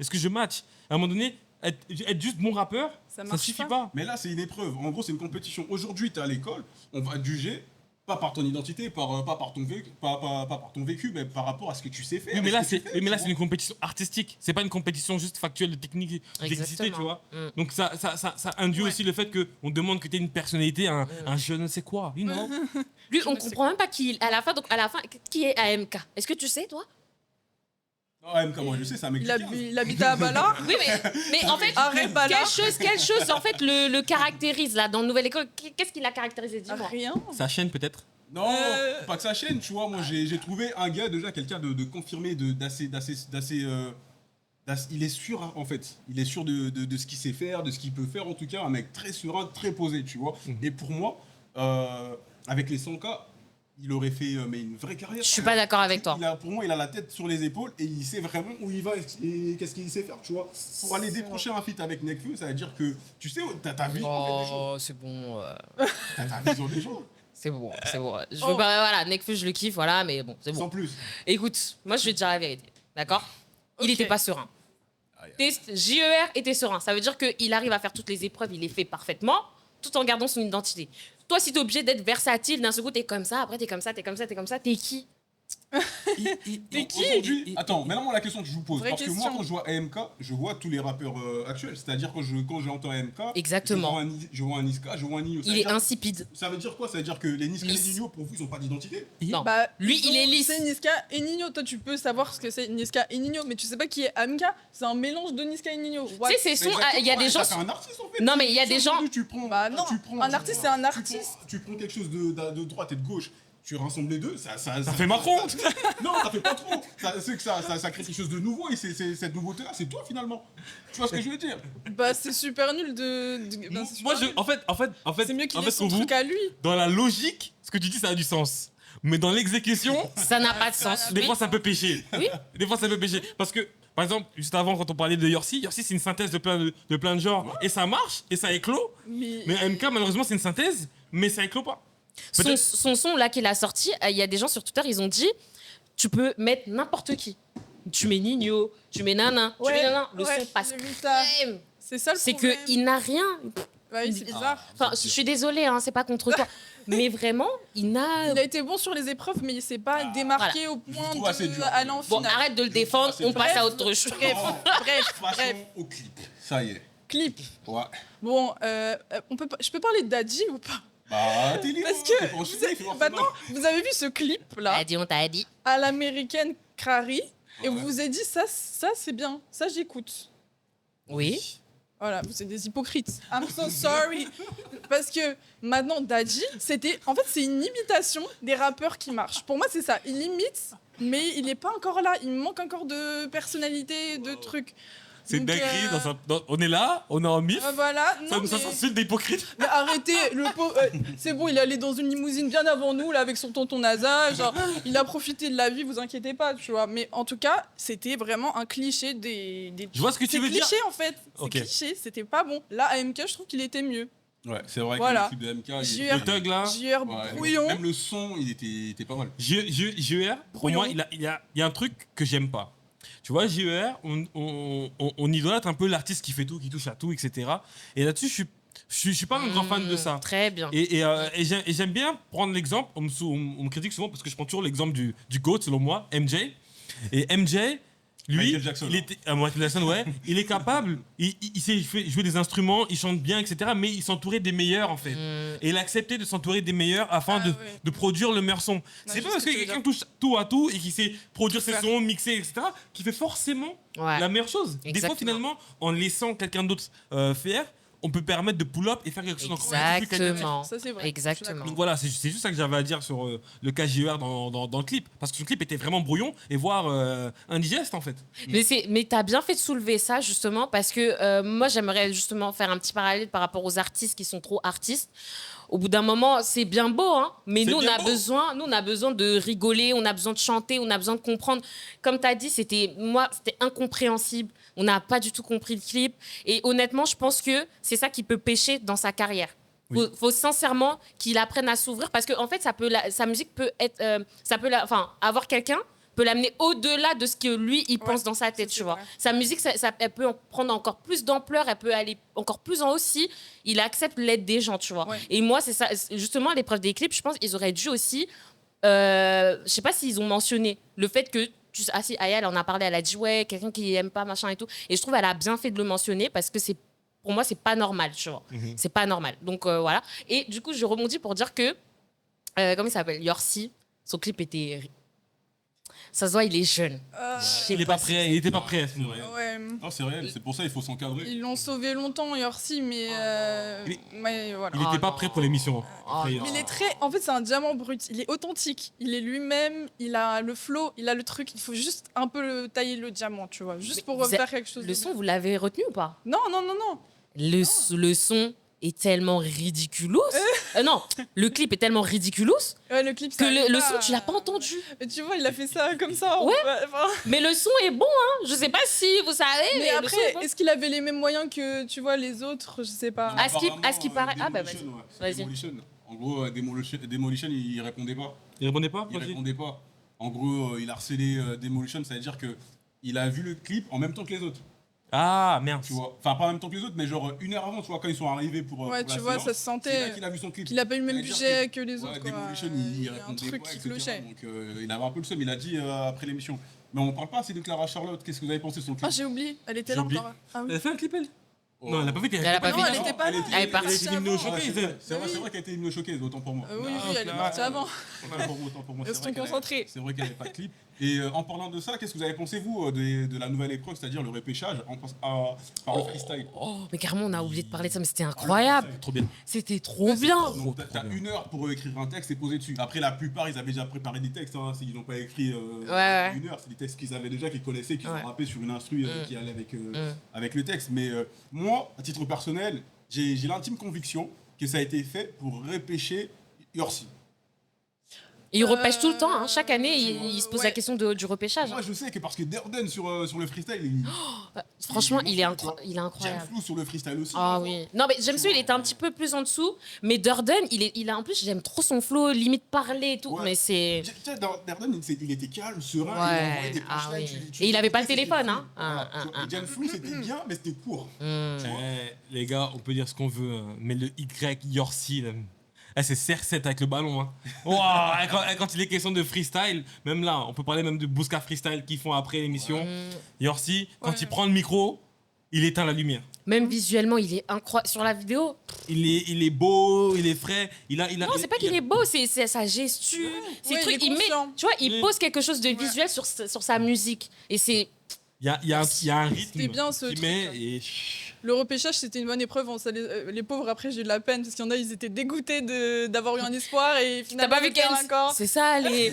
que je match? À un moment donné, être juste bon rappeur, Ça ça marche suffit pas. pas. mais là, c'est une épreuve. En gros, c'est une compétition. Aujourd'hui, tu es à l'école, on va te juger, pas par ton identité, pas par ton vécu, pas par ton vécu, mais par rapport à ce que tu sais faire. Oui, mais et là, ce que tu fais, mais là, tu c'est une compétition artistique. C'est pas une compétition juste factuelle de technique d'exicité, tu vois. Donc ça induit Ouais. aussi le fait qu'on demande que tu aies une personnalité, un je ne sais quoi, you know. Lui, Je on ne sais comprend même pas qui à la fin. Donc à la fin, qui est AMK? Est-ce que tu sais, toi? vois. Non, MK, moi, je sais, c'est un mec Il, du hab- 15. il habitait à Bala. Oui, mais en fait, Arrête, Bala. quelle chose en fait le caractérise là dans Nouvelle École? Qu'est-ce qui l'a caractérisé? Dis-moi. Rien. Sa chaîne, peut-être. Non, pas que sa chaîne, tu vois. Moi, j'ai trouvé un gars, déjà, quelqu'un de confirmé, d'assez. Il est sûr, hein, en fait. Il est sûr de ce qu'il sait faire, de ce qu'il peut faire, en tout cas. Un mec très serein, très posé, tu vois. Et pour moi, avec les 100K, il aurait fait mais une vraie carrière. Je suis pas d'accord avec toi. Pour moi, il a la tête sur les épaules et il sait vraiment où il va et qu'est-ce qu'il sait faire, tu vois. Pour aller décrocher un feat avec Nekfeu, ça veut dire que, tu sais, t'as ta vision en fait, des gens. Oh, c'est bon. T'as ta vision des gens, C'est bon, c'est bon. Je Oh. veux pas, voilà, Nekfeu, je le kiffe, voilà, mais bon, c'est bon. sans plus. Écoute, moi, je vais te dire la vérité, d'accord? Il Ok. était pas serein. JER était serein. Ça veut dire qu'il arrive à faire toutes les épreuves, il les fait parfaitement, tout en gardant son identité. Toi, si t'es obligé d'être versatile, d'un seul coup, t'es comme ça, après t'es comme ça, t'es comme ça, t'es comme ça, t'es qui? T'es qui? Aujourd'hui, attends, maintenant la question que je vous pose, Vraie parce que moi question. quand je vois AMK, je vois tous les rappeurs actuels, c'est-à-dire quand j'entends AMK, Exactement. je vois un Niska, je vois un Nino. Il est insipide. Ça veut dire quoi? Ça veut dire que les Niska et les Lisse. Nino, pour vous, ils ont pas d'identité? Non. Bah, Lui, il est lisse. C'est Niska et Nino. Toi, tu peux savoir ce que c'est Niska et Nino, mais tu sais pas qui est Amka. C'est un mélange de Niska et Nino. What? Tu sais, ces sons, il y a des gens. C'est un artiste en fait. Non, mais il y a Si des gens. aujourd'hui, tu prends, Bah non, un artiste, c'est un artiste. Tu prends quelque chose de droite et de gauche. Tu rassembles les deux, ça fait Macron. Non, ça fait pas trop. C'est que ça crée quelque chose de nouveau et cette nouveauté-là, c'est toi finalement. Tu vois ce que je veux dire? Bah, c'est super nul bah, c'est Moi, super nul. en fait, C'est mieux qu'il en ait fait, son pour vous, truc à lui. dans la logique, ce que tu dis, ça a du sens. Mais dans l'exécution, Ça n'a pas de sens. des Oui. fois, ça peut pécher. Oui. Des fois, ça peut pécher. Parce que, par exemple, juste avant, quand on parlait de Yorsi, c'est une synthèse de plein de genres. Et ça marche, et ça éclot. Mais, Mais MK, malheureusement, c'est une synthèse, mais ça éclot pas. Son son là qu'il a sorti, il y a des gens sur Twitter, ils ont dit tu peux mettre n'importe qui. Tu mets Nino, tu mets Nana, tu mets Nana. Le ouais, son passe j'ai vu ça. crème. C'est ça le C'est problème. qu'il n'a rien. Ouais, c'est bizarre. Enfin, je suis désolée, hein, c'est pas contre toi. Mais vraiment, il n'a. Il a été bon sur les épreuves, mais il s'est pas démarqué au point trouve assez dur. d'aller en Bon, finale. arrête de le défendre, on passe à autre chose. Bref, bref, Passons bref. au clip. Ça y est. Clip. Ouais. Bon, je peux parler de Daddy ou pas? Bah, t'es libre. Parce t'es que pas en vous Suisse, avez, fais voir bah ton non, âge. vous avez vu ce clip là On t'a dit. à l'américaine Crary et vous Ouais. vous êtes dit ça c'est bien, ça j'écoute. Oui. Voilà, vous êtes des hypocrites. I'm so sorry. Parce que maintenant, Daddy, en fait, c'est une imitation des rappeurs qui marchent. Pour moi, c'est ça. Il imite, mais il n'est pas encore là. Il manque encore de personnalité, de trucs. C'est Donc, dinguerie. On est là, on est en mif. Voilà. Ça Non, ça mais- s'insulte d'hypocrite. mais arrêtez, le pauvre. C'est bon, il est allé dans une limousine bien avant nous, là, avec son tonton NASA. Genre, il a profité de la vie, vous inquiétez pas, tu vois. Mais en tout cas, c'était vraiment un cliché des. Je vois ce que tu C'est veux dire. cliché en fait. C'est Ok. cliché, c'était pas bon. Là, AMK, je trouve qu'il était mieux. Ouais, c'est vrai Voilà. que le clip de MK, JR. Le thug là. JR ouais, brouillon. même le son, il était pas mal. JER, pour Brouillon. moi, il y a un truc que j'aime pas. Tu vois, JER, on idolâtre un peu l'artiste qui fait tout, qui touche à tout, etc. Et là-dessus, je suis pas un grand fan de ça. Très bien. Et j'aime bien prendre l'exemple, on me critique souvent parce que je prends toujours l'exemple du GOAT, selon moi, MJ. Et MJ, lui, Michael Jackson. Michael Jackson, ouais, il est capable, il sait jouer des instruments, il chante bien, etc. Mais il s'entourait des meilleurs, en fait. Et il a accepté de s'entourer des meilleurs afin Ah, ouais. de produire le meilleur son. C'est je pas sais parce ce que que tu veux quelqu'un touche tout à tout et qui sait produire ses Faire. sons, mixer, etc., qui fait forcément Ouais. la meilleure chose. Des fois, Exactement. finalement, en laissant quelqu'un d'autre faire, on peut permettre de pull-up et faire quelque chose d'encore plus qualitatif. Exactement. Ça, c'est vrai. Je Exactement. suis Donc voilà, c'est juste ça que j'avais à dire sur le cas JER dans le clip. Parce que son clip était vraiment brouillon et voire indigeste en fait. Mais t'as bien fait de soulever ça justement parce que moi j'aimerais justement faire un petit parallèle par rapport aux artistes qui sont trop artistes. Au bout d'un moment, c'est bien beau, hein, mais C'est nous bien on a besoin de rigoler, on a besoin de chanter, on a besoin de comprendre. Comme tu as dit, c'était incompréhensible. On n'a pas du tout compris le clip. Et honnêtement, je pense que c'est ça qui peut pêcher dans sa carrière. Faut sincèrement qu'il apprenne à s'ouvrir parce que en fait, sa musique peut être, avoir quelqu'un peut l'amener au-delà de ce que lui il pense dans sa tête, ça, tu vois. vrai. Sa musique, elle peut prendre encore plus d'ampleur, elle peut aller encore plus en haut si il accepte l'aide des gens, tu vois. Ouais. Et moi, c'est ça, justement, à l'épreuve des clips, je pense qu'ils auraient dû aussi, je sais pas s'ils ont mentionné le fait que si Aya, elle en a parlé, elle a dit ouais, quelqu'un qui aime pas machin et tout. Et je trouve elle a bien fait de le mentionner parce que pour moi, c'est pas normal, tu vois. C'est pas normal. Donc voilà. Et du coup, je rebondis pour dire que comment il s'appelle, Yorsi, son clip était. Ça se voit, il est jeune. Il était pas prêt à ce moment. Ouais. Non, c'est réel, c'est pour ça il faut s'encadrer. Ils l'ont sauvé longtemps, Yorsi, mais. Mais voilà. Il était pas prêt pour l'émission. Après, Mais il est très. En fait, c'est un diamant brut. Il est authentique. Il est lui-même. Il a le flow. Il a le truc. Il faut juste un peu tailler le diamant, tu vois. Juste pour faire quelque chose. Le son, vous l'avez retenu ou pas? Non, non, non, non. Le son est tellement ridiculous. Non, le clip est tellement ridiculous Ouais, le clip. que ça arrive le pas son, tu l'as à- pas entendu. Mais tu vois, il a fait ça comme ça. Ouais. Enfin, Mais le son est bon, hein. Je sais pas si vous savez. mais le son est après, bon. est-ce qu'il avait les mêmes moyens que, tu vois, les autres? Je sais pas. À ce qui paraît. Ah, bah, Demolition, vas-y. ouais, c'est Vas-y. Demolition. En gros, Demolition, il répondait pas. Il répondait pas? Il Vas-y. répondait pas. En gros, il a harcelé Demolition, ça veut dire que il a vu le clip en même temps que les autres, Ah merde. tu vois. Enfin, pas en même temps que les autres, mais genre une heure avant, tu vois, quand ils sont arrivés pour. Ouais, pour tu la vois, séance, ça se c'est là sentait qu'il a vu son clip. qu'il a pas eu le même C'est-à-dire budget que les ouais, autres. quoi. Demolition, Il y il a un répondait truc pas, qui etc. clochait. Donc, il avait un peu le seum. Il a dit après l'émission. Mais on parle pas assez de Clara Charlotte. Qu'est-ce que vous avez pensé de son clip? Ah, j'ai oublié. Elle était J'ai là oublié. encore. Ah oui. Elle a fait un clip elle? Oh. Non, elle a pas fait. Elle a pas Non, fait. elle était pas là. Elle est partie. Elle était avant. hymno Ah, choquée. c'est vrai qu'elle a été hymno-choquée, autant pour moi. Oui, Ah, oui, elle est Clara. partie avant. Autant pour moi. Restons C'est vrai qu'elle a- concentrés. C'est vrai qu'elle n'avait pas de clip. Et en parlant de ça, qu'est-ce que vous avez pensé, vous, de la nouvelle épreuve, c'est-à-dire le repêchage par le freestyle? Oh, mais carrément, on a oublié de parler de ça, mais c'était incroyable. Trop bien. C'était trop bien. Donc, t'as une heure pour écrire un texte et poser dessus. Après, la plupart, ils avaient déjà préparé des textes. Hein, s'ils n'ont pas écrit Ouais. une heure, c'est des textes qu'ils avaient déjà, qu'ils connaissaient, qu'ils Ouais. ont rappé sur une instru qui allait avec le texte. Mais moi, à titre personnel, j'ai l'intime conviction que ça a été fait pour repêcher Yorsi. Et il repêche tout le temps. Hein. Chaque année, il se pose la Ouais. question du repêchage. Moi, je sais que parce que Derden sur le freestyle, Franchement, il est James incroyable. Flou sur le freestyle aussi. Ah oui. Non, mais James Wu, il était un petit peu plus en dessous. Mais Durden, il a en plus, j'aime trop son flow, limite parler et tout. Ouais. Mais c'est. Tu sais, Derden, il était calme, serein, Ouais. il envoyait des Ah punchlines, oui. Et il avait pas le c'était téléphone, fou. hein. Voilà. Ah, Tu vois, et James Flou, c'était bien, mais c'était court. Les gars, on peut dire ce qu'on veut, hein, mais le Y Yorsi, là, c'est CR7 avec le ballon. Hein. Ouah, quand il est question de freestyle, même là, on peut parler même de Bouska Freestyle qu'ils font après l'émission. Yorsi, quand Ouais. il prend le micro, il éteint la lumière. Même visuellement, il est incroyable. Sur la vidéo, Il est beau, il est frais. non, c'est pas qu'il est beau, c'est sa gestu. C'est Ouais, truc, il est conscient. tu vois, il Oui. pose quelque chose de visuel sur sa musique. Et c'est. Il y a un rythme C'était bien, ce qu'il truc, met hein. et Le repêchage, c'était une bonne épreuve. Les pauvres, après, j'ai eu de la peine parce qu'il y en a, ils étaient dégoûtés d'avoir eu un espoir et T'as finalement, pas vu c'était qu'elle. encore. C'est ça, les.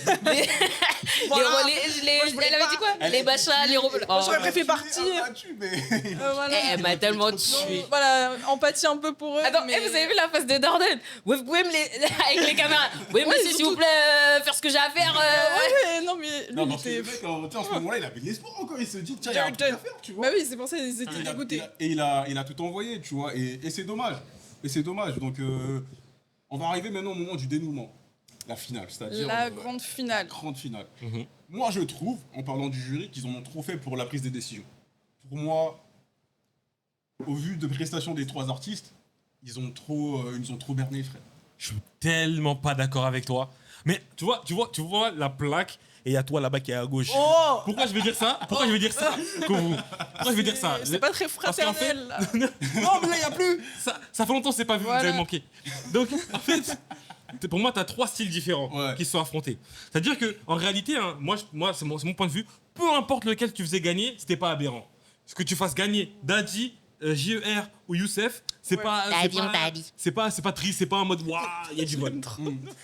Voilà. Elle avait pas. dit quoi? Les machins, les robots. Moi, j'aurais préféré Elle partir. a battu, mais... Voilà. Elle m'a tellement Donc, tué. voilà, empathie un peu pour eux. Attends, mais... vous avez vu la face de Darden? Vous pouvez me avec les caméras. Oui, Ouais, monsieur, s'il surtout- vous plaît, faire ce que j'ai à faire. Ouais, non, mais lui, Non, il parce que était. le mec, en ce moment-là, il avait de l'espoir encore. Il se dit, tiens, il y a un truc Jordan. à faire, tu vois. Bah oui, c'est pour ça qu'ils étaient Et dégoûtés. il a tout envoyé, tu vois. Et c'est dommage. Et c'est dommage. Donc, on va arriver maintenant au moment du dénouement. La finale, c'est-à-dire... La grande finale. grande finale. Mhm. Moi, je trouve, en parlant du jury, qu'ils en ont trop fait pour la prise des décisions. Pour moi, au vu de prestations des trois artistes, ils ont trop berné, frère. je suis tellement pas d'accord avec toi. Mais tu vois la plaque et il y a toi là-bas qui est à gauche. Oh Pourquoi je veux dire ça? Pourquoi je veux dire ça? Pourquoi je veux dire ça? C'est pas très Parce qu'en fait- fraternel. là. Non, mais là, il n'y a plus. Ça fait longtemps que c'est pas vu, Voilà. vous avez manqué. Donc, en fait, pour moi, tu as trois styles différents Ouais. qui se sont affrontés. C'est-à-dire que en réalité, hein, moi c'est mon point de vue, peu importe lequel tu faisais gagner, c'était pas aberrant. Ce que tu fasses gagner Daddy, JER ou Youssef, c'est Ouais. pas Daddy, on t'a dit. c'est pas triste, c'est pas en mode waouh, il y a du vol.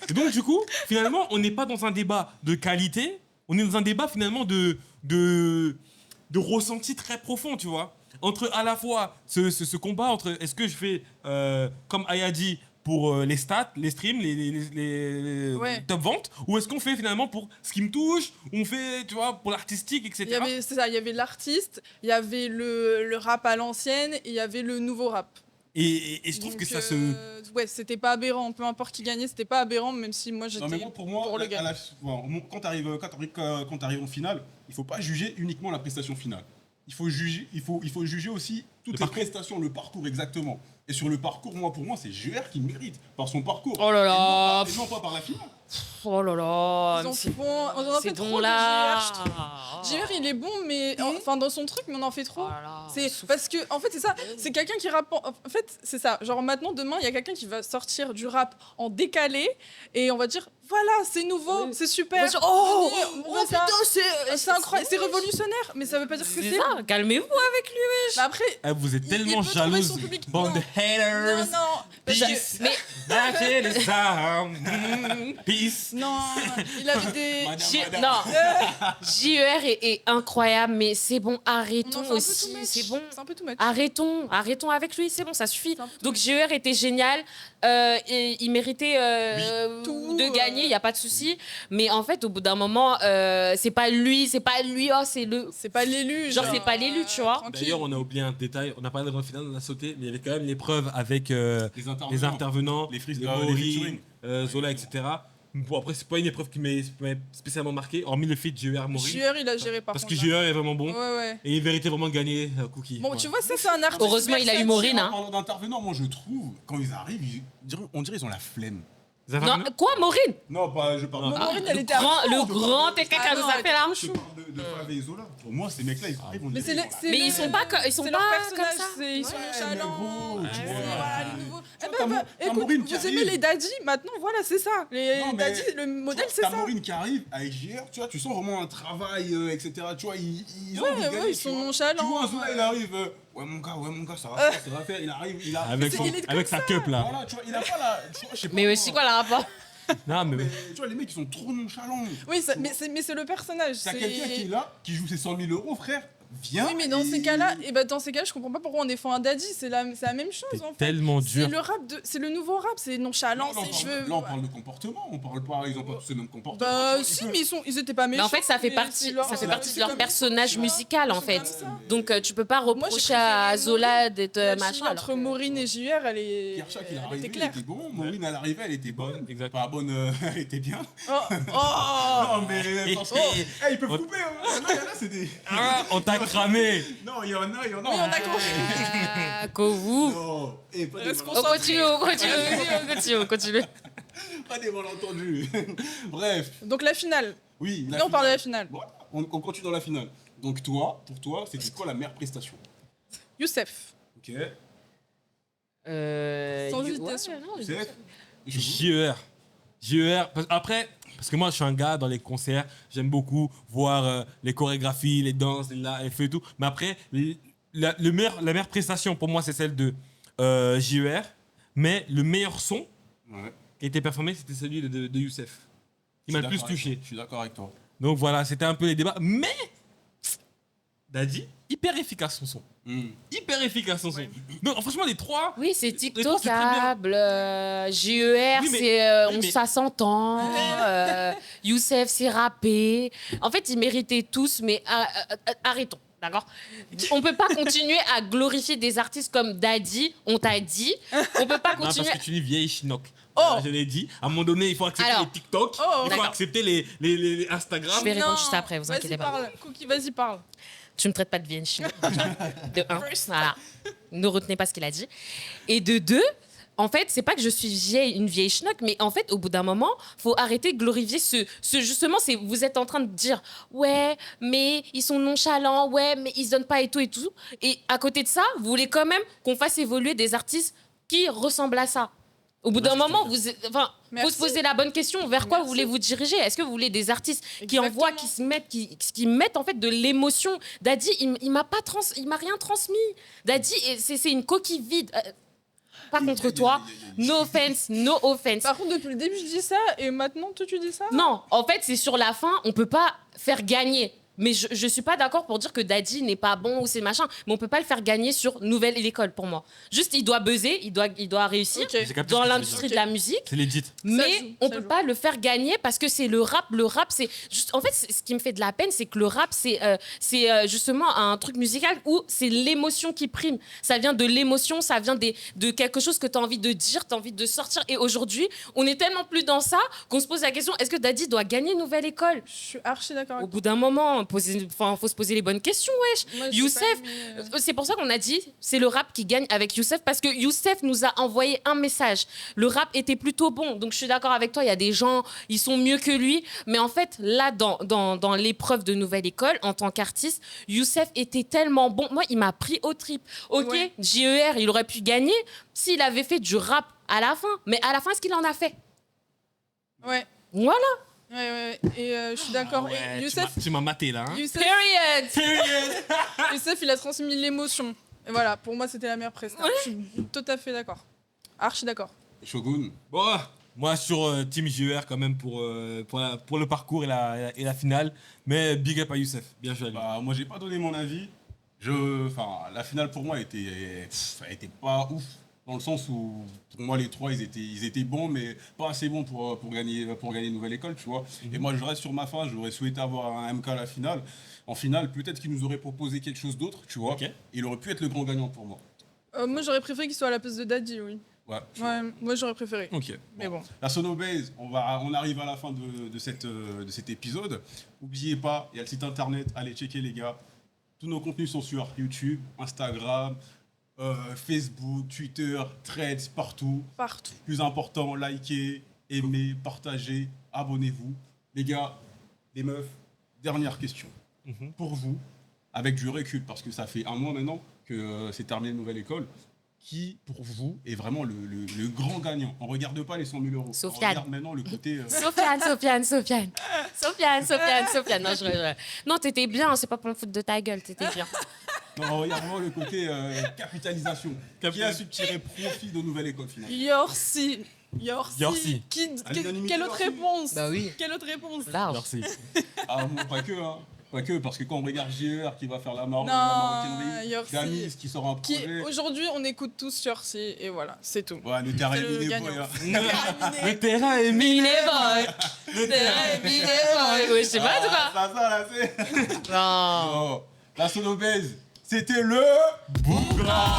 Et donc du coup, finalement, on n'est pas dans un débat de qualité, on est dans un débat finalement de ressenti très profond, tu vois. Entre à la fois ce combat entre est-ce que je fais comme Aya dit pour les stats, les streams, les Ouais. top ventes, ou est-ce qu'on fait finalement pour ce qui me touche, on fait, tu vois, pour l'artistique, etc. C'est ça, il y avait l'artiste, il y avait le rap à l'ancienne et il y avait le nouveau rap. Et je trouve Donc, que ça se... Ouais, c'était pas aberrant, peu importe qui gagnait, c'était pas aberrant, même si moi j'étais Non, mais moi, pour moi, pour le gain. quand tu arrives en finale, il faut pas juger uniquement la prestation finale. Il faut juger aussi toutes les parcours. prestations, le parcours exactement. Et sur le parcours, pour moi, c'est GR qui mérite par son parcours. Oh là là. Et non pas par la finale. Oh là là. Ils en mais c'est- font, on en ces fait trop de dons-là. GR, je trouve. JR il est bon mais enfin dans son truc mais on en fait trop. Oh là là. C'est parce que en fait c'est ça, c'est quelqu'un qui rappe en fait c'est ça, genre maintenant demain il y a quelqu'un qui va sortir du rap en décalé et on va dire voilà, c'est nouveau, Oui. c'est super. On va dire, oh, On veut ça. C'est incroyable, c'est révolutionnaire mais ça veut pas dire que C'est c'est ça, calmez-vous avec lui. Mais après Ah, vous êtes il tellement peut trouver son jalouse, public. bande Non. de haters. non parce Peace. que Mais Lâchez les armes. Peace. non, il avait des Non, JER est incroyable, mais c'est bon, on en arrêtons fait un peu aussi, too much. c'est bon. C'est un peu too much. Arrêtons avec lui, c'est bon, ça suffit. C'est un peu too Donc much. JER était génial, et il méritait Tout, de gagner, il y a pas de souci. Mais en fait, au bout d'un moment, c'est pas lui, oh, c'est le. C'est pas l'élu. Genre, c'est pas l'élu, tu vois. tranquille. D'ailleurs, on a oublié un détail, on n'a pas le grand final, on a sauté, mais il y avait quand même l'épreuve avec les les intervenants, les Maury, featuring. Zola, etc. Bon, après, c'est pas une épreuve qui m'a spécialement marqué, hormis le fait de JER Maury. JR il a géré par Parce que contre. JER est vraiment bon. Ouais. Et il méritait vraiment de gagner Cookie. Bon, Ouais. tu vois, ça c'est un artiste. Heureusement, il a eu versatile. Maureen, hein. En parlant d'intervenants, moi je trouve, quand ils arrivent, on dirait qu'ils ont la flemme. Vous avez Non, un- quoi, Maureen? Non, pas, je parle Maureen, pas. elle était à fond. Le grand TK Ah qui non, nous a elle fait là. Je parle de Fave et Zola. Pour moi, ces mecs-là, ils arrivent, on Mais dirait c'est Mais ils sont pas comme c'est leur ça. personnage, ils sont Ouais, nonchalants. mais gros, tu vois. Voilà, les nouveaux. Eh T'as ben, t'as écoute, Maureen qui vous aimez arrive. les daddy, maintenant voilà, c'est ça. Les Non, mais daddy, le modèle Tu c'est vois, ça. t'as Maureen qui arrive avec JR, tu vois, tu sens vraiment un travail, etc. Tu vois, ils ont Ouais, envie de ouais, gagner, ils tu sont vois. nonchalants. Tu vois, un Zola, il arrive, ouais mon gars, ça va faire, il arrive, il a... Avec, Mais il est avec sa cup là. Voilà, tu vois, il a pas la... tu vois, je sais pas Mais moi. aussi, quoi, le rapport? Non, mais Mais tu vois, les mecs, ils sont trop nonchalants. Oui, mais c'est le personnage. T'as quelqu'un qui est là, qui joue ses 100 000 euros, frère, viens. Oui, mais dans et- ces cas-là, je comprends pas pourquoi on défend un daddy. C'est la même chose en c'est fait. tellement C'est dur. le rap, c'est le nouveau rap, c'est nonchalant, Là, c'est cheveux. là, on parle de comportement, on parle pas, ils ont pas tous le même comportement. Bah Tu vois, si, ils mais ils étaient pas méchants. Mais en fait, ça fait mais partie, c'est leur- ça fait c'est partie de leur comme- personnage tu vois, musical, en ils sont fait. comme ça. Donc, tu peux pas j'ai reprocher à préféré Zola d'être La machin. chimie alors entre que- Maureen et JR, elle Pierre qui est était arrivé, il claire. était bon. Maureen, à l'arrivée, elle était bonne. Exact. Pas bonne, elle était bien. Oh, oh Non, mais parce que. Eh, ils peuvent couper, hein. Non, il y en a, c'est des. Ah, on t'a cramé. Non, il y en a. Oui, on a compris. Kovu. Non, et pas des Reste malentendus. On continue. Pas des malentendus. Bref, Donc la finale. oui. Là, on parle de la finale. Voilà, on continue dans la finale. Donc, toi, pour toi, c'était quoi la meilleure prestation? Youssef. Ok. Sans hésitation. C'est. JER. JER. Après, parce que moi, je suis un gars dans les concerts, j'aime beaucoup voir les chorégraphies, les danses, les feux et tout. Mais après, la meilleure prestation pour moi, c'est celle de JER. Mais le meilleur son Ouais. qui a été performé, c'était celui de Youssef. Il m'a le plus touché. Je suis d'accord avec toi. Donc voilà, c'était un peu les débats. Mais, Daddy, hyper efficace son son. Hyper efficace son son. Donc franchement, les trois. Oui, c'est trois, c'est très bien. TikTokable. JER, Oui, mais- c'est oui, mais- ça s'entend. Youssef, c'est rappé. En fait, ils méritaient tous, mais arrêtons. D'accord. On peut pas continuer à glorifier des artistes comme Daddy, on t'a dit. On peut pas Non, parce continuer. que tu es une vieille chinook. Oh. Je l'ai dit. À un moment donné, il faut accepter Alors. les TikTok. Oh. Il faut D'accord. accepter les Instagram. Je vais répondre Non, juste après, vous inquiétez pas. Vas-y, parle. Cookie, vas-y, parle. Tu me traites pas de vieille chinook. De un, voilà. Ne retenez pas ce qu'il a dit. Et de deux, en fait, c'est pas que je suis une vieille schnock, mais en fait, au bout d'un moment, faut arrêter de glorifier justement, c'est vous êtes en train de dire ouais, mais ils sont nonchalants, ouais, mais ils se donnent pas et tout et tout. Et à côté de ça, vous voulez quand même qu'on fasse évoluer des artistes qui ressemblent à ça. Au bout d'un Moi, je moment, te vous, enfin, faut Merci. se poser la bonne question. Vers quoi Merci. voulez-vous diriger? Est-ce que vous voulez des artistes qui Exactement. envoient, qui mettent en fait de l'émotion? Daddy, il m'a rien transmis. Daddy, c'est une coquille vide. Pas contre toi. No offense, no offense. Par contre, depuis le début, je dis ça, et maintenant, toi, tu dis ça? Non, en fait, c'est sur la fin, on peut pas faire gagner. Mais je suis pas d'accord pour dire que Daddy n'est pas bon ou c'est machin, mais on peut pas le faire gagner sur Nouvelle École pour moi. Juste, il doit buzzer, il doit réussir Ok. J'ai capté ce dans que tu veux l'industrie dire. de la musique. C'est legit. Mais joue, on ça peut joue. pas le faire gagner parce que c'est le rap. Le rap, c'est juste. En fait, ce qui me fait de la peine, c'est que le rap, c'est justement un truc musical où c'est l'émotion qui prime. Ça vient de l'émotion, ça vient de quelque chose que tu as envie de dire, tu as envie de sortir. Et aujourd'hui, on est tellement plus dans ça qu'on se pose la question, est-ce que Daddy doit gagner Nouvelle École? Je suis archi d'accord Au avec bout d'un moment, faut se poser les bonnes questions, wesh. toi. Moi, j'ai Youssef, pas aimé, c'est pour ça qu'on a dit c'est le rap qui gagne avec Youssef parce que Youssef nous a envoyé un message. Le rap était plutôt bon, donc je suis d'accord avec toi. Il y a des gens, ils sont mieux que lui, mais en fait là dans l'épreuve de Nouvelle École en tant qu'artiste, Youssef était tellement bon. Moi, il m'a pris au trip. Ok, Ouais. JER, il aurait pu gagner s'il avait fait du rap à la fin, mais à la fin, est-ce qu'il en a fait? Ouais, Voilà. ouais. Et je suis d'accord. Et Youssef, Tu m'as maté là. Hein. Youssef, Youssef, il a transmis l'émotion. Et voilà, pour moi, c'était la meilleure prestation. Je suis tout à fait d'accord. Archi d'accord. Shogun. Bon, moi sur Team JER quand même pour le parcours et la finale. Mais big up à Youssef. Bien joué à lui. Bah, moi, j'ai pas donné mon avis. La finale pour moi elle était pas ouf. Dans le sens où, pour moi, les trois, ils étaient bons, mais pas assez bons pour gagner Nouvelle École, tu vois. Et moi, je reste sur ma fin. J'aurais souhaité avoir un MK à la finale. En finale, peut-être qu'il nous aurait proposé quelque chose d'autre, tu vois. Ok. Il aurait pu être le grand gagnant pour moi. Moi, j'aurais préféré qu'il soit à la place de Daddy, oui. Ouais. Ouais, moi, j'aurais préféré. Ok. Mais bon. La Sonobase, on arrive à la fin de cet épisode. N'oubliez pas, il y a le site internet, allez checker les gars. Tous nos contenus sont sur YouTube, Instagram, Facebook, Twitter, Threads, partout. Partout. Plus important, likez, aimez, partagez, abonnez-vous. Les gars, les meufs, dernière question. Pour vous, avec du recul, parce que ça fait un mois maintenant que c'est terminé Nouvelle École, qui, pour vous, est vraiment le grand gagnant? On ne regarde pas les 100 000 euros. Sofiane. On regarde maintenant le côté... Sofiane. Non, t'étais bien, c'est pas pour me foutre de ta gueule, t'étais bien. Non, on regarde vraiment le côté capitalisation. Qui a su tirer profit de Nouvelle École, finalement? Yorsi. Yorsi. Quelle autre réponse? Bah oui. Quelle autre réponse? Large. Merci. Ah, bon, pas que, hein. Pas que, parce que quand on regarde JER qui va faire la Non, maroquinerie, Yorsi. Damis qui sort un projet... Aujourd'hui, on écoute tous Yorsi, et voilà, c'est tout. Ouais, le terrain C'est est le miné, gagnant. boy, hein. Le terrain est mis. Oui, je sais pas, de quoi. Ça, là, c'est... Non. Oh, la Sonobase, c'était le... Bougra.